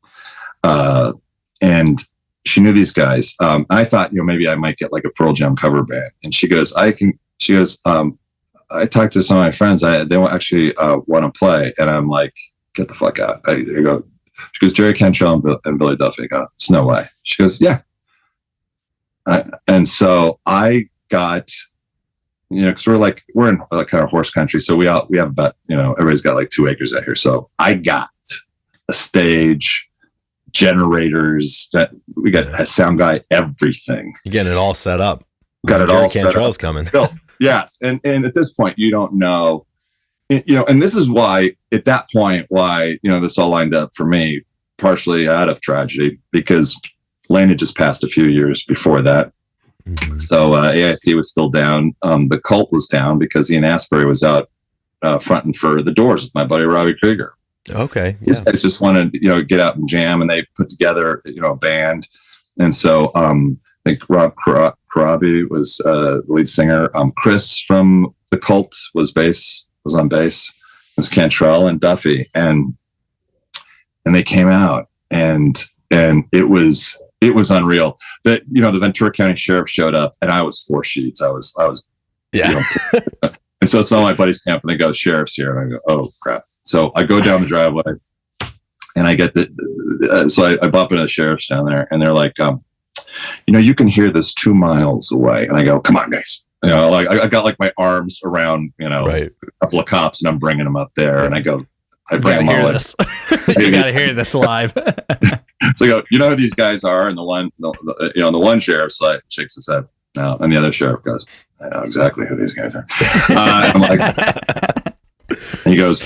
And she knew these guys. I thought, maybe I might get like a Pearl Jam cover band. And she goes, I talked to some of my friends. They don't actually want to play. And I'm like, get the fuck out. I go, she goes, Jerry Cantrell and Billy Duffy. I go, it's no way. She goes, yeah. And so I got, because we're in kind of horse country. So we have about, everybody's got like 2 acres out here. So I got a stage, generators, we got a sound guy, everything. You're getting it all set up. Got it all set up. Cantrell's coming. Still, yes. And at this point, you don't know, and this is why, at that point, this all lined up for me, partially out of tragedy, because Lane had just passed a few years before that. Mm-hmm. So AIC was still down. The Cult was down because Ian Astbury was out fronting for the Doors with my buddy Robbie Krieger. Okay. Yeah. These guys just wanted, get out and jam, and they put together, a band. And so I think Rob Karabi was the lead singer. Chris from the Cult was on bass. It was Cantrell and Duffy, and they came out, and it was unreal. That the Ventura County Sheriff showed up, and I was 4 sheets. I was yeah. And so some of my buddies came up and they go, "Sheriff's here," and I go, "Oh crap." So I go down the driveway, and I get so I bump into the sheriff's down there, and they're like, you can hear this 2 miles away. And I go, "Come on, guys." I got like my arms around, right. a couple of cops, and I'm bringing them up there. And I bring them all. You got to hear this live. So I go, "You know who these guys are?" And the one sheriff shakes his head. No. And the other sheriff goes, "I know exactly who these guys are." I'm like, he goes,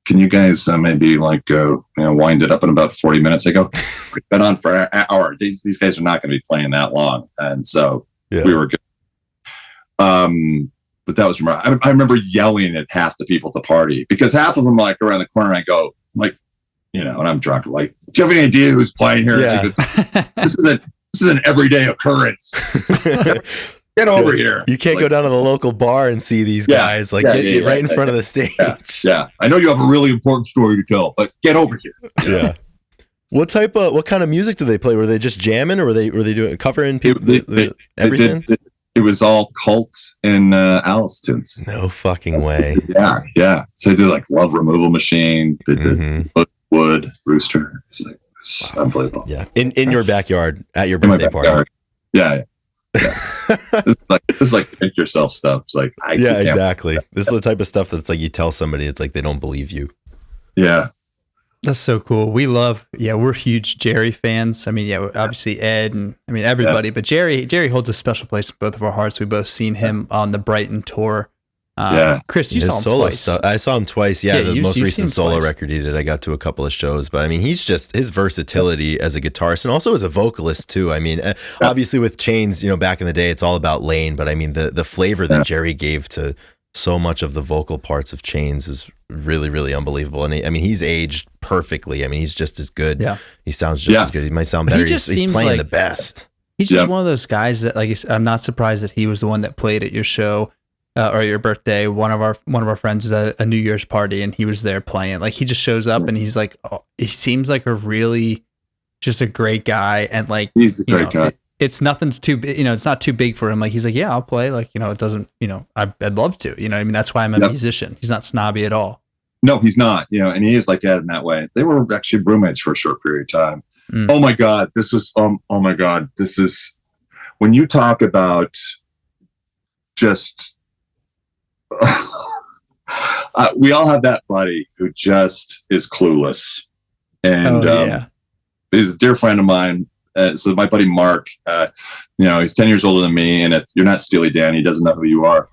"Can you guys maybe wind it up in about 40 minutes?" I go, "We've been on for an hour. These guys are not going to be playing that long." And so we were good. But that was I remember yelling at half the people at the party, because half of them around the corner, and I go and I'm drunk. Like, "Do you have any idea who's playing here?" Yeah. This is an everyday occurrence. Get over here. You can't go down to the local bar and see these guys get right in front of the stage. Yeah. I know you have a really important story to tell, but get over here. Yeah. What kind of music do they play? Were they just jamming, or were they doing covering everything? It was all Cult and Alice tunes. No fucking way. Yeah. So they did like Love Removal Machine. They did Wood, Rooster. It's unbelievable. Yeah. In your backyard at your birthday party. Yeah. This is like think yourself stuff. It's like, exactly. This is the type of stuff that's like, you tell somebody, it's like they don't believe you. Yeah. That's so cool. We're huge Jerry fans. I mean, obviously Ed and everybody, but Jerry holds a special place in both of our hearts. We both seen him on the Brighton tour. Chris, you saw him twice. Stuff, I saw him twice. Yeah, the most recent solo record he did, I got to a couple of shows. But I mean, he's just, his versatility as a guitarist and also as a vocalist too. I mean, obviously with Chains, back in the day, it's all about Lane. But I mean, the flavor that Jerry gave to so much of the vocal parts of Chains is really, really unbelievable. And he's aged perfectly. I mean, he's just as good. Yeah. He sounds just as good. He might sound better. He's playing the best. He's just one of those guys that, I'm not surprised that he was the one that played at your show. Or your birthday. One of our friends was at a New Year's party, and he was there playing. Like, he just shows up, and he's like, he seems like a really just a great guy, and he's a great guy. It's nothing's too big, it's not too big for him. Like, he's like, yeah, I'll play. Like, it doesn't, I'd love to. That's why I'm a musician. He's not snobby at all. No, he's not. And he is like that in that way. They were actually roommates for a short period of time. Oh my God, this was. Oh my God, this is when you talk about just. We all have that buddy who just is clueless, and he's a dear friend of mine. So my buddy Mark, he's 10 years older than me. And if you're not Steely Dan, he doesn't know who you are.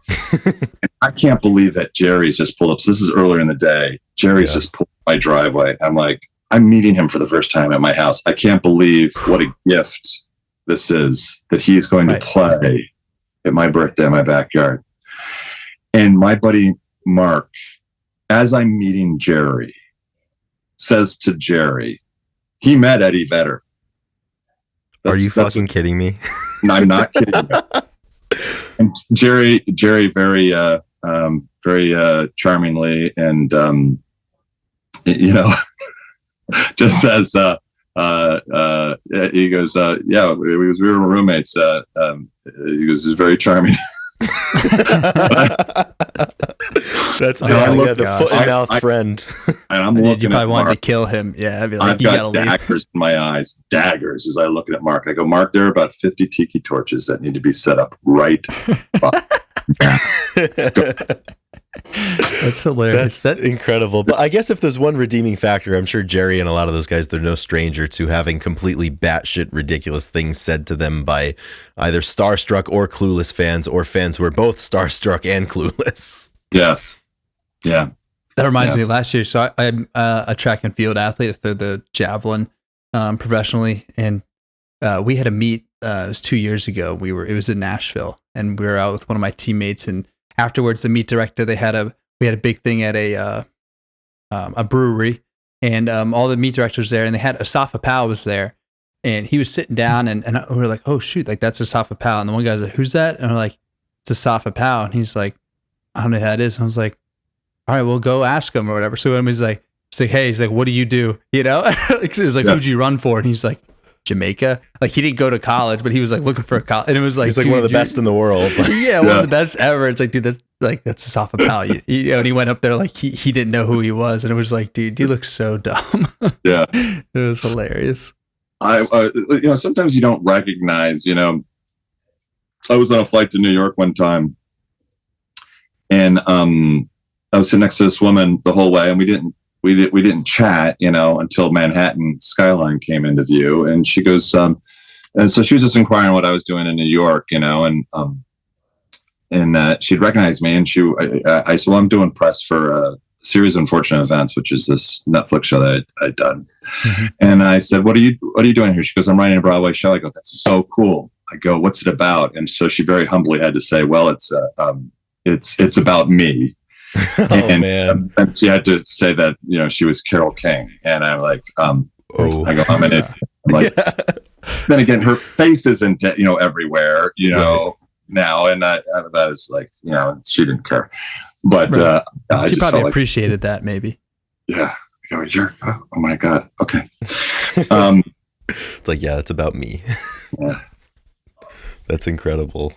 I can't believe that Jerry's just pulled up. So this is earlier in the day. Jerry's just pulled up my driveway. I'm like, I'm meeting him for the first time at my house. I can't believe what a gift this is, that he's going to play at my birthday in my backyard. And my buddy Mark, as I'm meeting Jerry, says to Jerry, he met Eddie Vedder. Are you fucking kidding me? No, I'm not kidding you. And Jerry, very, very charmingly, and just says, he goes, yeah, we were roommates. He goes, he's very charming. That's the foot and mouth friend. And I'm looking. You probably wanted to kill him. Yeah, I'd be like, I've got daggers in my eyes. Daggers as I look at Mark. I go, Mark, there are about 50 tiki torches that need to be set up right. That's hilarious. That's incredible. But I guess if there's one redeeming factor, I'm sure Jerry and a lot of those guys, they're no stranger to having completely batshit ridiculous things said to them by either starstruck or clueless fans, or fans who are both starstruck and clueless. Yes. Yeah. That reminds me, last year, so I'm a track and field athlete. I threw the javelin professionally, and we had a meet. It was 2 years ago. It was in Nashville, and we were out with one of my teammates, and afterwards, the meet director, we had a big thing at a brewery, and all the meet directors there, and they had Asafa Powell was there, and he was sitting down, and we were like, oh shoot, like that's Asafa Powell, and the one guy's like, who's that? And we're like, it's Asafa Powell, and he's like, I don't know who that is. And I was like, all right, we'll go ask him or whatever. So he's like, hey, he's like, what do you do? You know, he's like, who'd you run for? And he's like, Jamaica. Like, he didn't go to college, but he was like looking for a college, and it was like, he's like one of the best in the world. Yeah, one of the best ever. It's like, dude, that's Asafa Powell. And he went up there like he didn't know who he was, and it was like, dude, you look so dumb. Yeah, it was hilarious. Sometimes you don't recognize. I was on a flight to New York one time, and I was sitting next to this woman the whole way, and we didn't chat, until Manhattan skyline came into view. And she goes, and so she was just inquiring what I was doing in New York, and she'd recognized me, and I said, well, I'm doing press for a series of Unfortunate Events, which is this Netflix show that I'd done. Mm-hmm. And I said, what are you doing here? She goes, I'm writing a Broadway show. I go, that's so cool. I go, what's it about? And so she very humbly had to say, well, it's about me. Man. And she had to say that, she was Carole King. And I'm like, I go, I'm an idiot. I'm like, then again, her face isn't, everywhere, now. And that is like, she didn't care. But she probably appreciated that, maybe. Yeah. Oh my God. Okay. It's like, yeah, it's about me. Yeah. That's incredible.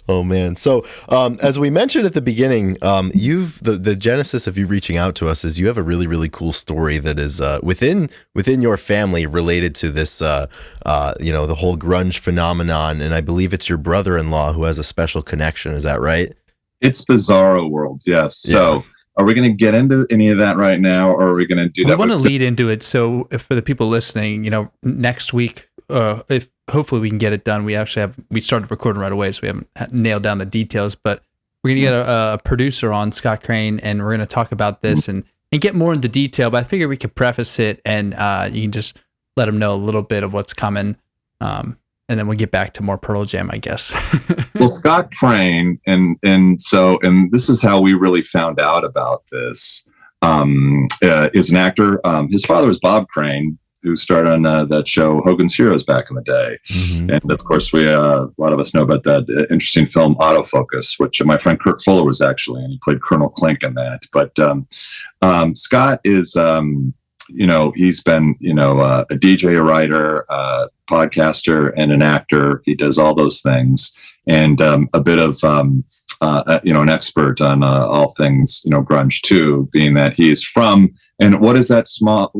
Oh man. So, as we mentioned at the beginning, the genesis of you reaching out to us is you have a really, really cool story that is, within your family related to this, the whole grunge phenomenon. And I believe it's your brother-in-law who has a special connection. Is that right? It's Bizarro World. Yes. So are we going to get into any of that right now, or are we going to do that? We want to lead into it. So if for the people listening, next week, if hopefully we can get it done. We started recording right away, so we haven't nailed down the details, but we're going to get a producer on, Scott Crane, and we're going to talk about this and get more into detail, but I figure we could preface it, and you can just let them know a little bit of what's coming. And then we'll get back to more Pearl Jam, I guess. Well, Scott Crane, and this is how we really found out about this, is an actor. His father was Bob Crane, who starred on that show Hogan's Heroes back in the day. Mm-hmm. And of course, a lot of us know about that interesting film Autofocus, which my friend Kirk Fuller was actually, and he played Colonel Klink in that. But Scott is, he's been, a DJ, a writer, podcaster, and an actor. He does all those things, and a bit of, an expert on all things, grunge too, being that he is from, and what is that small...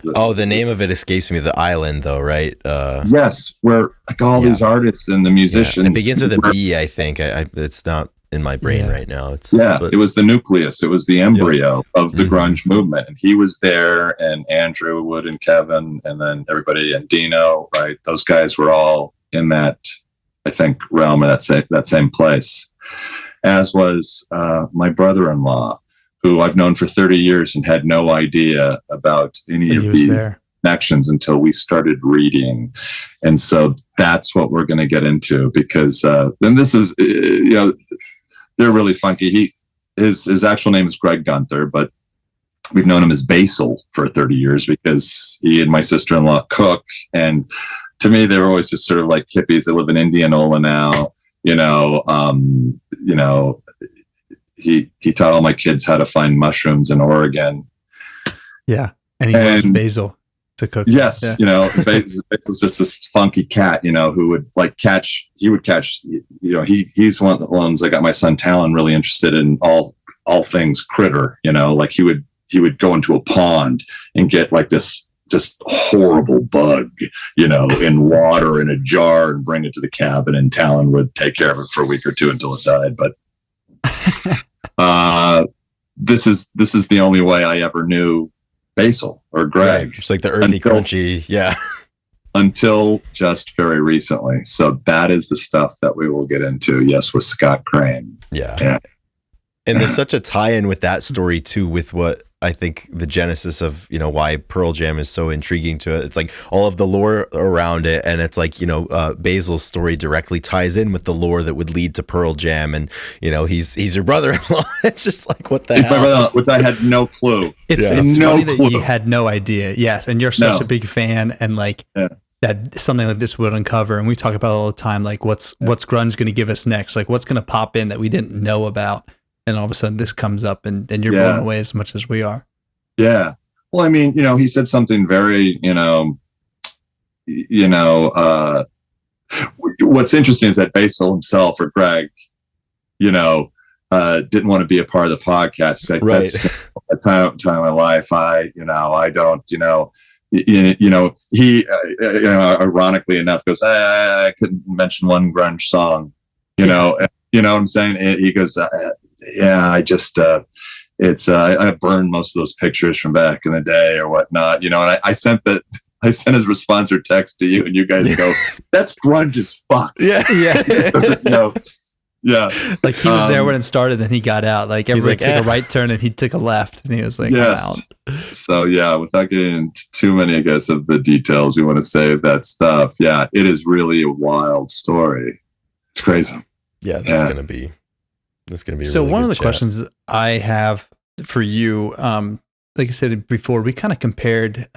the name of it escapes me. The island, though, right? Yes, where like all these artists and the musicians. Yeah. It begins with a B, I think. It's not in my brain right now. It was the nucleus. It was the embryo of the grunge movement. And he was there, and Andrew Wood and Kevin, and then everybody, and Dino, right? Those guys were all in that, I think, realm of that same place, as was my brother-in-law, who I've known for 30 years and had no idea about any of these connections until we started reading. And so that's what we're going to get into, because then this is, they're really funky. His actual name is Greg Gunther, but we've known him as Basil for 30 years because he and my sister-in-law cook. And to me, they were always just sort of like hippies. They live in Indianola now. He taught all my kids how to find mushrooms in Oregon. Yeah. And he loves basil to cook. Yes. Yeah. Basil's just this funky cat, who would catch, he's one of the ones I got my son Talon really interested in all things critter, he would go into a pond and get like this just horrible bug, in water in a jar and bring it to the cabin, and Talon would take care of it for a week or two until it died. But this is the only way I ever knew Basil or Greg. It's like the earthy, crunchy, until just very recently. So that is the stuff that we will get into. Yes, with Scott Crane. Yeah. And there's such a tie-in with that story too, with what I think the genesis of, why Pearl Jam is so intriguing to it. It's like all of the lore around it. And it's like, Basil's story directly ties in with the lore that would lead to Pearl Jam. And, he's your brother-in-law. It's just like, what the hell? My brother-in-law, which I had no clue. It's funny that you had no idea. Yes. And you're such a big fan. And that something like this would uncover. And we talk about it all the time. Like what's grunge going to give us next? Like what's going to pop in that we didn't know about? And all of a sudden this comes up and you're blown away as much as we are. Yeah. Well, I mean, he said something very, what's interesting is that Basil himself, or Greg, didn't want to be a part of the podcast. Said, right. That's a time of my life. I don't, he, ironically enough goes, I couldn't mention one grunge song, you know what I'm saying? He goes, I just, I burned most of those pictures from back in the day or whatnot, and I sent his response or text to you, and you guys go, that's grunge as fuck. Yeah. Yeah. Like he was there when it started, then he got out. Like everybody took a right turn and he took a left, and he was like, I'm out. So without getting into too many, I guess, of the details, we want to save that stuff. Yeah, it is really a wild story. It's crazy. Yeah, that's gonna be so really one of the chat. questions I have for you, like I said before, we kind of compared,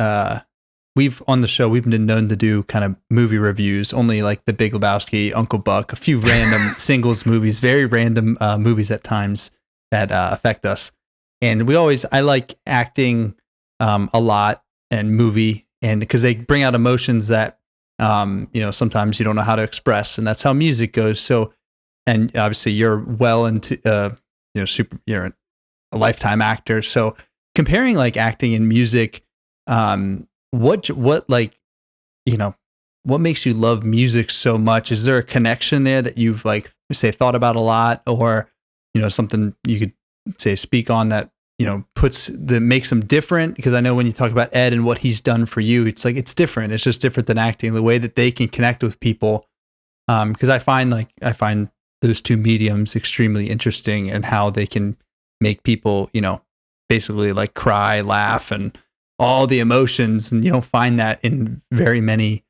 we've on the show, we've been known to do kind of movie reviews, only like The Big Lebowski, Uncle Buck, a few random singles movies, very random movies at times that affect us. And I like acting a lot and movie, and because they bring out emotions that, sometimes you don't know how to express, and that's how music goes. So, and obviously you're well into, you're a lifetime actor. So comparing like acting and music, what makes you love music so much? Is there a connection there that you've thought about a lot, or, something you could say, speak on that, makes them different? Because I know when you talk about Ed and what he's done for you, it's like, it's different. It's just different than acting, the way that they can connect with people. Because I find those two mediums extremely interesting, and how they can make people, basically like cry, laugh, and all the emotions. And you don't find that in very many,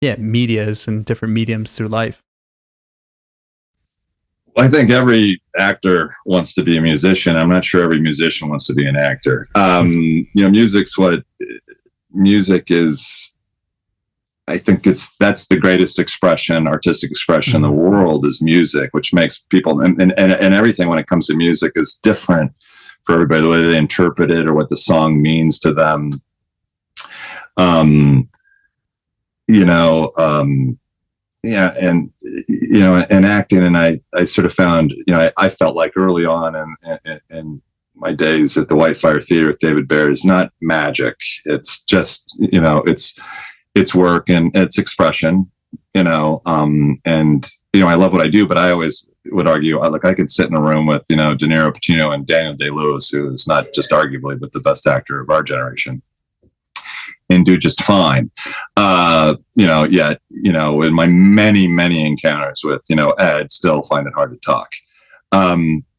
medias and different mediums through life. I think every actor wants to be a musician. I'm not sure every musician wants to be an actor. Music is, I think that's the greatest artistic expression in the world, is music, which makes people, and everything when it comes to music is different for everybody, the way they interpret it or what the song means to them. And acting, and I sort of found, I felt like early on in my days at the Whitefire Theater with David Baird, is not magic. It's just, it's work and it's expression, and I love what I do, but I always would argue, like I could sit in a room with, De Niro, Pacino, and Daniel Day-Lewis, who is not just arguably, but the best actor of our generation, and do just fine. Yet, in my many, many encounters with, Ed, still find it hard to talk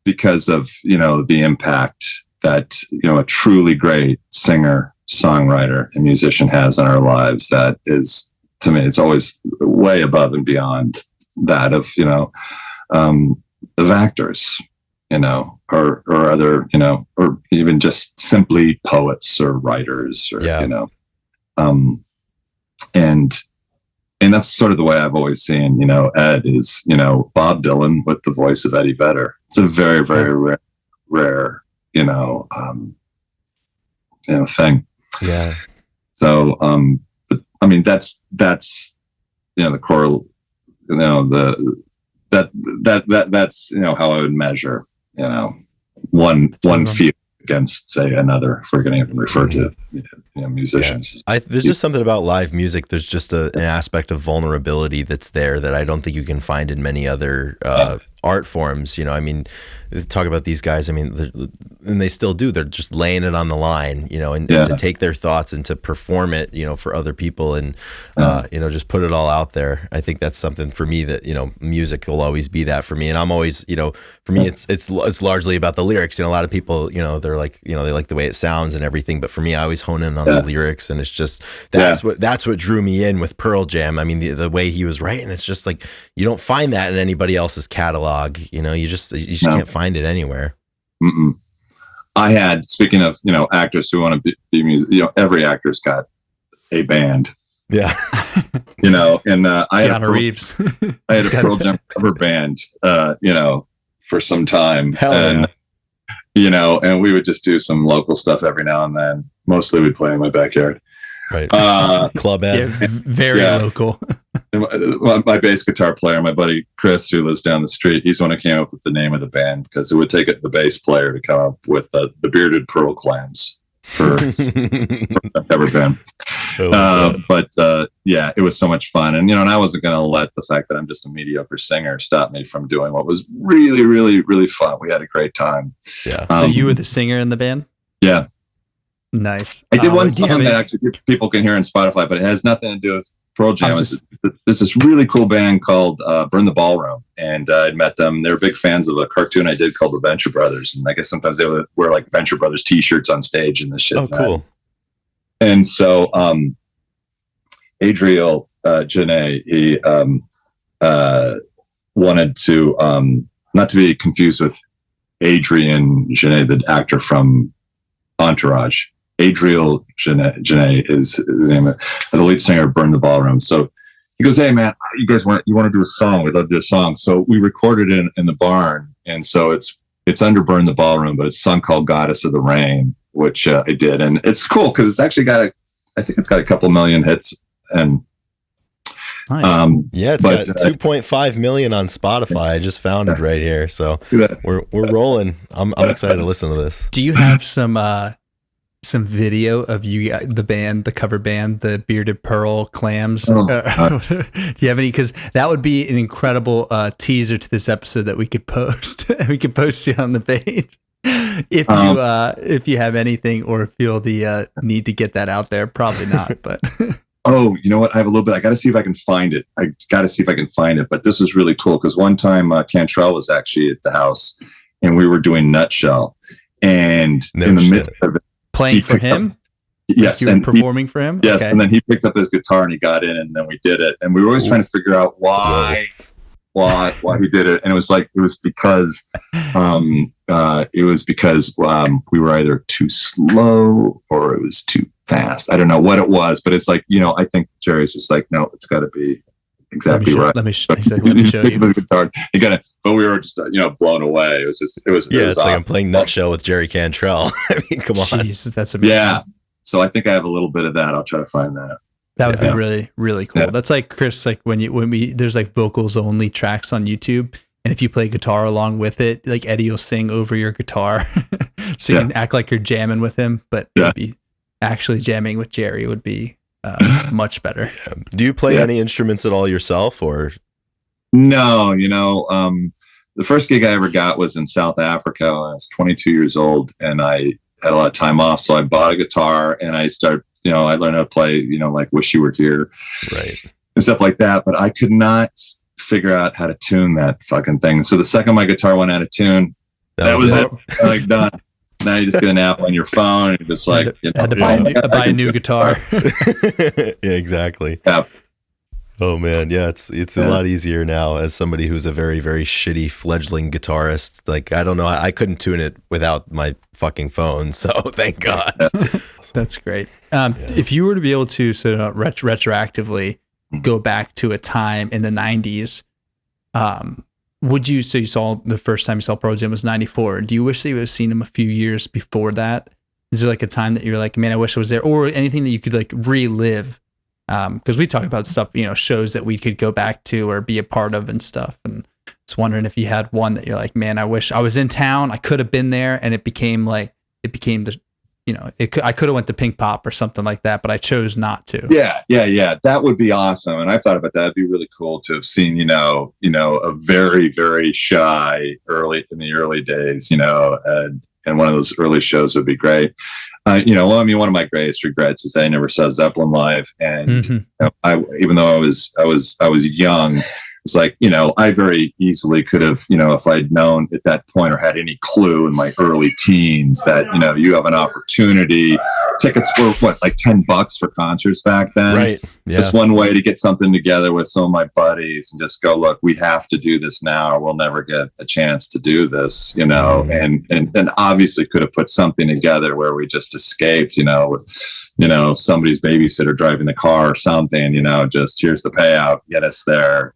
because of, the impact that, a truly great singer, songwriter, and musician has on our lives. That is, to me, it's always way above and beyond that of, of actors, or other, or even just simply poets or writers, or, and that's sort of the way I've always seen, Ed is, Bob Dylan with the voice of Eddie Vedder. It's a very, very rare, thing. Yeah. So, but I mean, that's, the core, that's, how I would measure, one feel against, say, another, if we're going to refer to musicians. Yeah. There's just something about live music. There's just an aspect of vulnerability that's there that I don't think you can find in many other art forms. Talk about these guys. And they still do. They're just laying it on the line, and to take their thoughts and to perform it, for other people, and just put it all out there. I think that's something for me that music will always be that for me. And I'm always, for me, it's largely about the lyrics. A lot of people, they're like, they like the way it sounds and everything. But for me, I always hone in on the lyrics, and it's just that's what drew me in with Pearl Jam. The way he was writing, it's just like you don't find that in anybody else's catalog. You just can't find it anywhere. Mm-mm. I had, speaking of, actors who want to be music, every actor's got a band. Yeah. And I had Reeves. I had a Pearl Jam cover band, for some time. Hell and, and we would just do some local stuff every now and then. Mostly we'd play in my backyard. Right. Club Ed. Yeah, very local. My bass guitar player, my buddy Chris, who lives down the street, he's the one who came up with the name of the band, because it would take the bass player to come up with the Bearded Pearl Clams for a cover band. It was so much fun. And, and I wasn't going to let the fact that I'm just a mediocre singer stop me from doing what was really, really, really fun. We had a great time. Yeah. So you were the singer in the band? Yeah. Nice. I did one song that actually people can hear on Spotify, but it has nothing to do with Pearl Jam. There's this really cool band called Burn the Ballroom, and I'd met them. They were big fans of a cartoon I did called The Venture Brothers, and I guess sometimes they would wear like Venture Brothers T-shirts on stage and this shit. Oh, cool. And so Adriel Janae, he wanted to, not to be confused with Adrian Janae, the actor from Entourage. Adriel Janae is the name of the lead singer of Burn the Ballroom. So he goes, "Hey man, you want to do a song? We'd love to do a song." So we recorded it in the barn, and so it's under Burn the Ballroom, but it's a song called "Goddess of the Rain," which I did, and it's cool because it's actually I think it's got a couple million hits, and nice. It's got 2.5 million on Spotify. I just found it right here, so we're rolling. I'm excited to listen to this. Do you have some video of you, the band, the cover band, the Bearded Pearl Clams? Do you have any? Because that would be an incredible teaser to this episode that we could post. We could post it on the page if you have anything or feel the need to get that out there. Probably not, but. Oh, you know what? I have a little bit. I got to see if I can find it. But this was really cool because one time Cantrell was actually at the house and we were doing Nutshell, and in the midst of it, playing for him. Yes, you were performing for him. Yes, okay. And then he picked up his guitar and he got in, and then we did it. And we were always trying to figure out why he did it. And it was because we were either too slow or it was too fast. I don't know what it was, but it's like, I think Jerry's just like, no, it's got to be exactly right. Let me show you. Guitar. He got it, but we were just blown away. It was like I'm playing Nutshell with Jerry Cantrell. I mean, come on. Jeez, that's amazing. Yeah. So I think I have a little bit of that. I'll try to find that. That would be really, really cool. Yeah. That's like, Chris, like when we there's like vocals only tracks on YouTube, and if you play guitar along with it, like Eddie will sing over your guitar, so you can act like you're jamming with him, but maybe actually jamming with Jerry would be much better. Do you play any instruments at all yourself, or? No, the first gig I ever got was in South Africa when I was 22 years old, and I had a lot of time off. So I bought a guitar and I started, I learned how to play, like Wish You Were Here. Right. And stuff like that. But I could not figure out how to tune that fucking thing. So the second my guitar went out of tune, that was it. Like, done. Now you just get an app on your phone and just like, had to buy a new guitar. Yeah, exactly. Yeah. Oh man, yeah, it's a lot easier now as somebody who's a very, very shitty fledgling guitarist. Like, I don't know, I couldn't tune it without my fucking phone, so thank God. That's great. If you were to be able to sort of retroactively go back to a time in the 90s, would you, so you saw the first time you saw Pearl Jam was 94. Do you wish that you would have seen him a few years before that? Is there like a time that you're like, man, I wish I was there, or anything that you could like relive? Because we talk about stuff, shows that we could go back to or be a part of and stuff. And I was wondering if you had one that you're like, man, I wish I was in town. I could have been there, and it became the, I could have went to Pink Pop or something like that, but I chose not to. Yeah. That would be awesome. And I thought about that. It'd be really cool to have seen, a very, very shy in the early days, and one of those early shows would be great. One of my greatest regrets is that I never saw Zeppelin live. And even though I was young, it's like, I very easily could have, if I'd known at that point or had any clue in my early teens that, you have an opportunity. Tickets were like $10 for concerts back then. Right. Yeah. Just one way to get something together with some of my buddies and just go, look, we have to do this now, or we'll never get a chance to do this, and obviously could have put something together where we just escaped, with, somebody's babysitter driving the car or something, just here's the payout, get us there,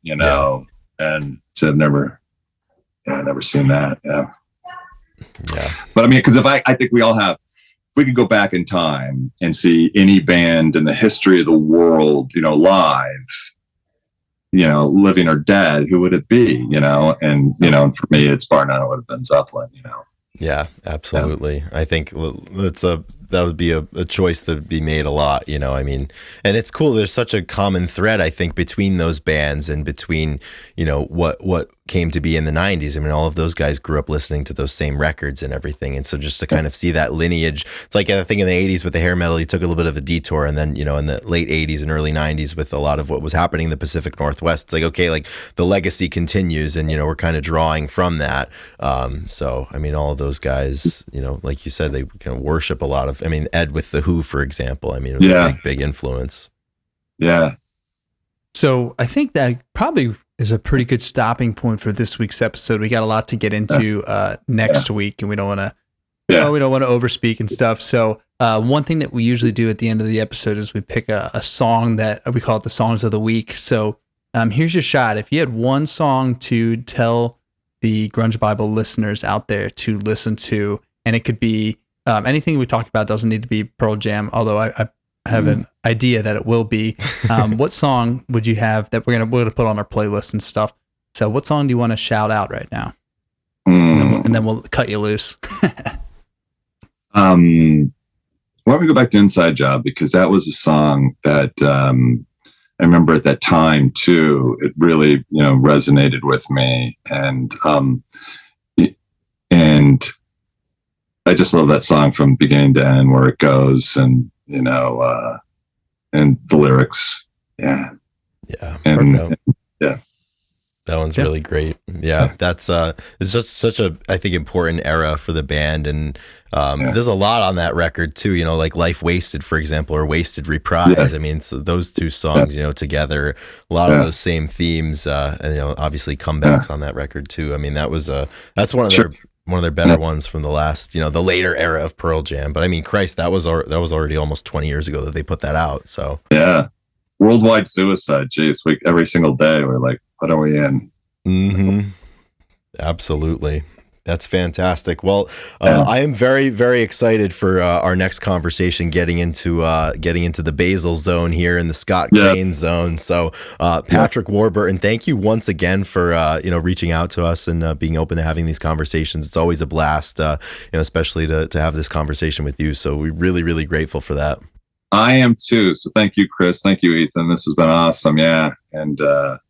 and to have never seen that. Yeah. But I mean, because I think we all have, if we could go back in time and see any band in the history of the world, live, living or dead, who would it be, and, for me, it's bar none, it would have been Zeppelin, Yeah, absolutely. Yeah. I think that would be a choice that would be made a lot, and it's cool. There's such a common thread, I think, between those bands and between, what came to be in the 90s. I mean, all of those guys grew up listening to those same records and everything. And so just to kind of see that lineage, it's like, I think in the 80s with the hair metal, you took a little bit of a detour. And then, in the late 80s and early 90s with a lot of what was happening in the Pacific Northwest, it's like, okay, like the legacy continues and, we're kind of drawing from that. So, I mean, all of those guys, like you said, they kind of worship a lot of, Ed with The Who, for example, it was a big influence. Yeah. So I think that probably is a pretty good stopping point for this week's episode. We got a lot to get into next week, and we don't want to, we don't want to overspeak and stuff. So one thing that we usually do at the end of the episode is we pick a song that we call it the songs of the week. So here's your shot. If you had one song to tell the Grunge Bible listeners out there to listen to, and it could be anything we talked about, doesn't need to be Pearl Jam, although I have an idea that it will be. What song would you have that we're gonna put on our playlist and stuff? So what song do you want to shout out right now? And then we'll cut you loose. Why don't we go back to Inside Job, because that was a song that I remember at that time too. It really resonated with me, and I just love that song from beginning to end, where it goes, and and the lyrics. Yeah. And that one's really great. That's it's just such a, I think, important era for the band. And there's a lot on that record too, like Life Wasted, for example, or Wasted Reprise. So those two songs, together, a lot of those same themes, and obviously comebacks on that record too. That's one of their better ones from the last, the later era of Pearl Jam. But Christ, that was already almost 20 years ago that they put that out. So worldwide suicide. Jeez, every single day we're like, what are we in? Mm-hmm. Absolutely. That's fantastic. Well, I am very, very excited for our next conversation, getting into the Basil zone here in the Scott Crane zone. So, Patrick Warburton, thank you once again for reaching out to us and being open to having these conversations. It's always a blast, especially to have this conversation with you. So, we're really, really grateful for that. I am too. So, thank you, Chris. Thank you, Ethan. This has been awesome. Yeah, and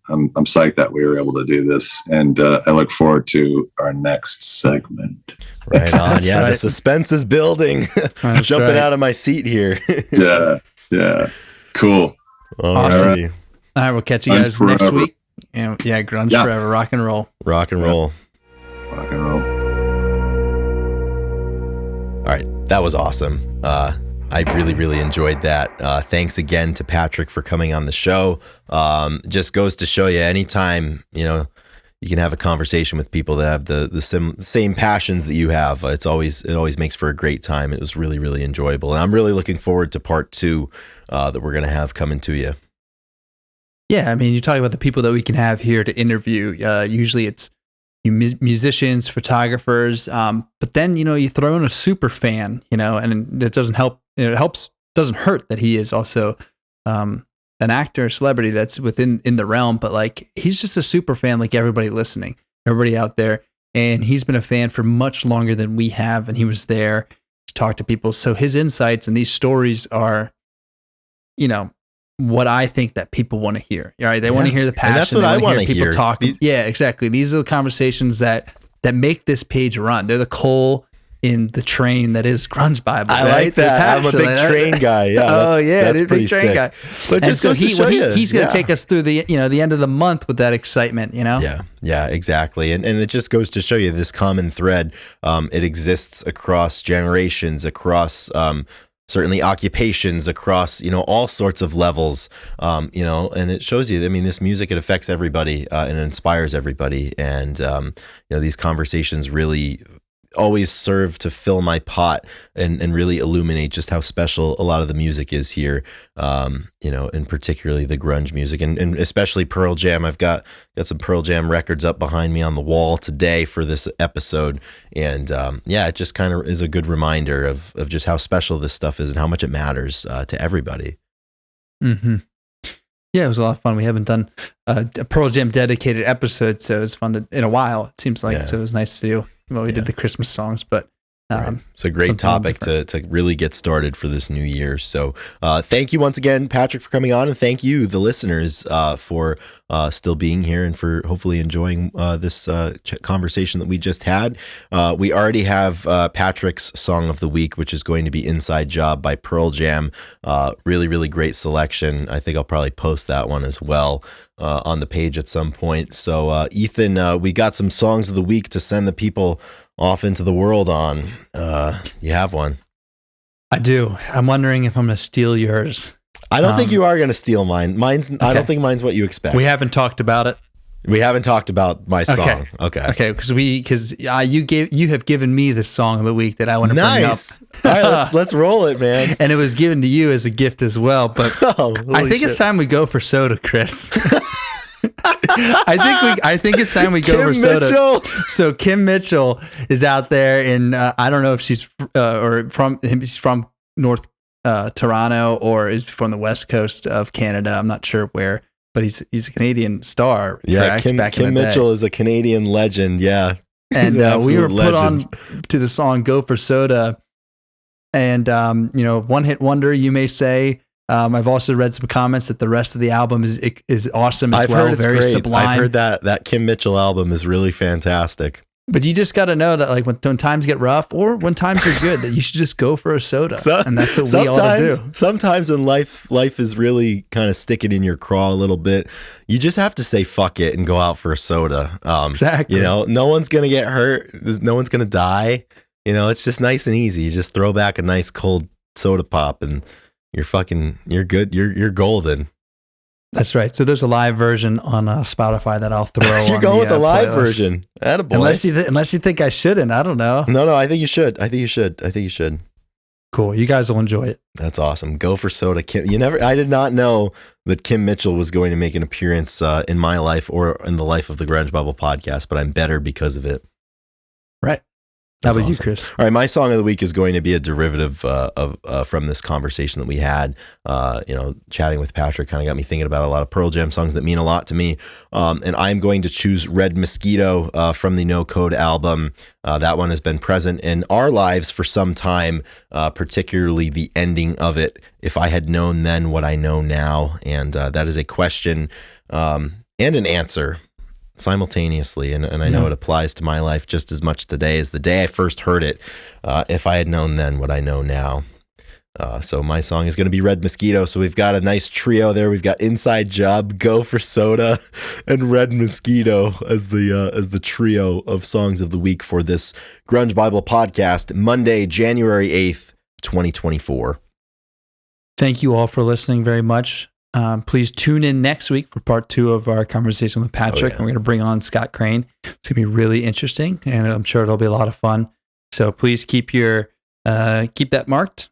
I'm psyched that we were able to do this, and I look forward to our next segment. Right on. Yeah, right. The suspense is building. Jumping out of my seat here. Yeah. Cool. Awesome. All right, we'll catch you guys Grunge next forever. week. And Grunge forever. Rock and roll. Rock and roll. Rock and roll. All right, that was awesome. I really enjoyed that. Thanks again to Patrick for coming on the show. Just goes to show you, anytime you can have a conversation with people that have the same passions that you have. It always makes for a great time. It was really enjoyable, and I'm really looking forward to part 2 that we're gonna have coming to you. Yeah, I mean, you're talking about the people that we can have here to interview. Usually it's musicians, photographers, but then you throw in a super fan, and it doesn't help. Doesn't hurt that he is also an actor, celebrity that's in the realm, but like he's just a super fan, like everybody listening, everybody out there, and he's been a fan for much longer than we have, and he was there to talk to people. So his insights and these stories are, what I think that people want to hear. Right? They want to hear the passion. And that's what I want to hear. People talk. Yeah, exactly. These are the conversations that make this page run. They're the coal in the train that is Grunge Bible. I right? like that. I'm a big train guy. Yeah. That's big pretty train sick. guy. But just he's going to take us through the end of the month with that excitement. Yeah, exactly. And it just goes to show you this common thread. It exists across generations, across certainly occupations, across all sorts of levels, and it shows you, I mean, this music, it affects everybody, and it inspires everybody, and these conversations really always serve to fill my pot and really illuminate just how special a lot of the music is here, and particularly the grunge music, and especially Pearl Jam. I've got some Pearl Jam records up behind me on the wall today for this episode, and it just kind of is a good reminder of just how special this stuff is and how much it matters to everybody. Mm-hmm. Yeah, it was a lot of fun. We haven't done a Pearl Jam dedicated episode, so it was fun in a while. It seems like so it was nice to do. Well, we did the Christmas songs, but it's a great topic to really get started for this new year. So thank you once again, Patrick, for coming on, and thank you, the listeners, for still being here and for hopefully enjoying this conversation that we just had. We already have Patrick's song of the week, which is going to be Inside Job by Pearl Jam. Really great selection. I think I'll probably post that one as well on the page at some point. So Ethan, we got some songs of the week to send the people off into the world on. You have one? I do. I'm wondering if I'm going to steal yours. I don't think you are going to steal mine. Okay. I don't think mine's what you expect. We haven't talked about it. We haven't talked about my song. Okay. Because you have given me the song of the week that I want to bring up. All right, let's roll it, man. And it was given to you as a gift as well. But I think it's time we go for soda, Chris. I think it's time we go for soda. Mitchell. So Kim Mitchell is out there in I don't know if she's she's from North Toronto or is from the West Coast of Canada. I'm not sure where. But he's a Canadian star. Yeah, Kim Mitchell is a Canadian legend. Yeah, and we were put on to the song "Go for Soda," and one hit wonder, you may say. I've also read some comments that the rest of the album is awesome as well. Very great. Sublime. I've heard that Kim Mitchell album is really fantastic. But you just got to know that, like, when times get rough or when times are good, that you should just go for a soda, and that's what we ought to do. Sometimes when life is really kind of sticking in your craw a little bit, you just have to say fuck it and go out for a soda. Exactly. No one's gonna get hurt. No one's gonna die. It's just nice and easy. You just throw back a nice cold soda pop, and you're good. You're golden. That's right. So there's a live version on Spotify that I'll throw. You're going with the live version. Attaboy. Unless you think I shouldn't. I don't know. No, I think you should. I think you should. Cool. You guys will enjoy it. That's awesome. Go for soda. Kim, I did not know that Kim Mitchell was going to make an appearance in my life or in the life of the Grunge Bubble podcast, but I'm better because of it. Right. How about you, Chris? All right, my song of the week is going to be a derivative from this conversation that we had. Chatting with Patrick kind of got me thinking about a lot of Pearl Jam songs that mean a lot to me. And I'm going to choose Red Mosquito from the No Code album. That one has been present in our lives for some time, particularly the ending of it. If I had known then what I know now. And that is a question and an answer simultaneously. And I know it applies to my life just as much today as the day I first heard it. If I had known then what I know now. So my song is going to be Red Mosquito. So we've got a nice trio there. We've got Inside Job, Go for Soda, and Red Mosquito as the trio of songs of the week for this Grunge Bible podcast, Monday, January 8th, 2024. Thank you all for listening very much. Please tune in next week for part 2 of our conversation with Patrick. And we're going to bring on Scott Crane. It's going to be really interesting, and I'm sure it'll be a lot of fun. So please keep that marked.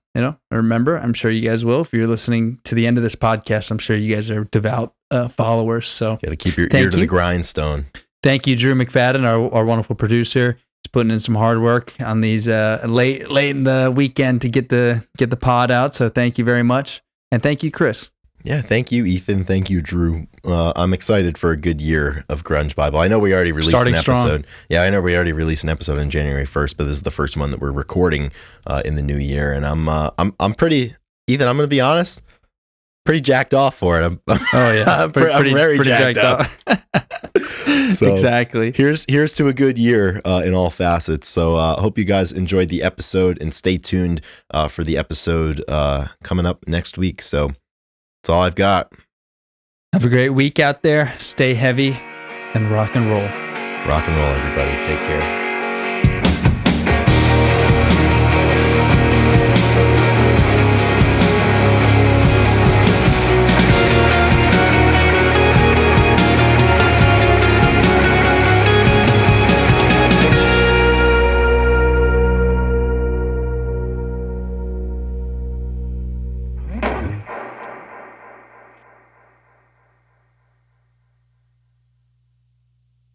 Remember, I'm sure you guys will. If you're listening to the end of this podcast, I'm sure you guys are devout followers. So got to keep your ear to the grindstone. Thank you, Drew McFadden, our wonderful producer. He's putting in some hard work on these late in the weekend to get the pod out. So thank you very much, and thank you, Chris. Yeah, thank you, Ethan. Thank you, Drew. I'm excited for a good year of Grunge Bible. I know we already released an episode. Strong. Yeah, I know we already released an episode on January 1st, but this is the first one that we're recording in the new year, and I'm pretty. Ethan, I'm going to be honest, pretty jacked off for it. I'm very jacked up. So exactly. Here's to a good year in all facets. So hope you guys enjoyed the episode, and stay tuned for the episode coming up next week. So. That's all I've got. Have a great week out there. Stay heavy and rock and roll. Rock and roll, everybody. Take care.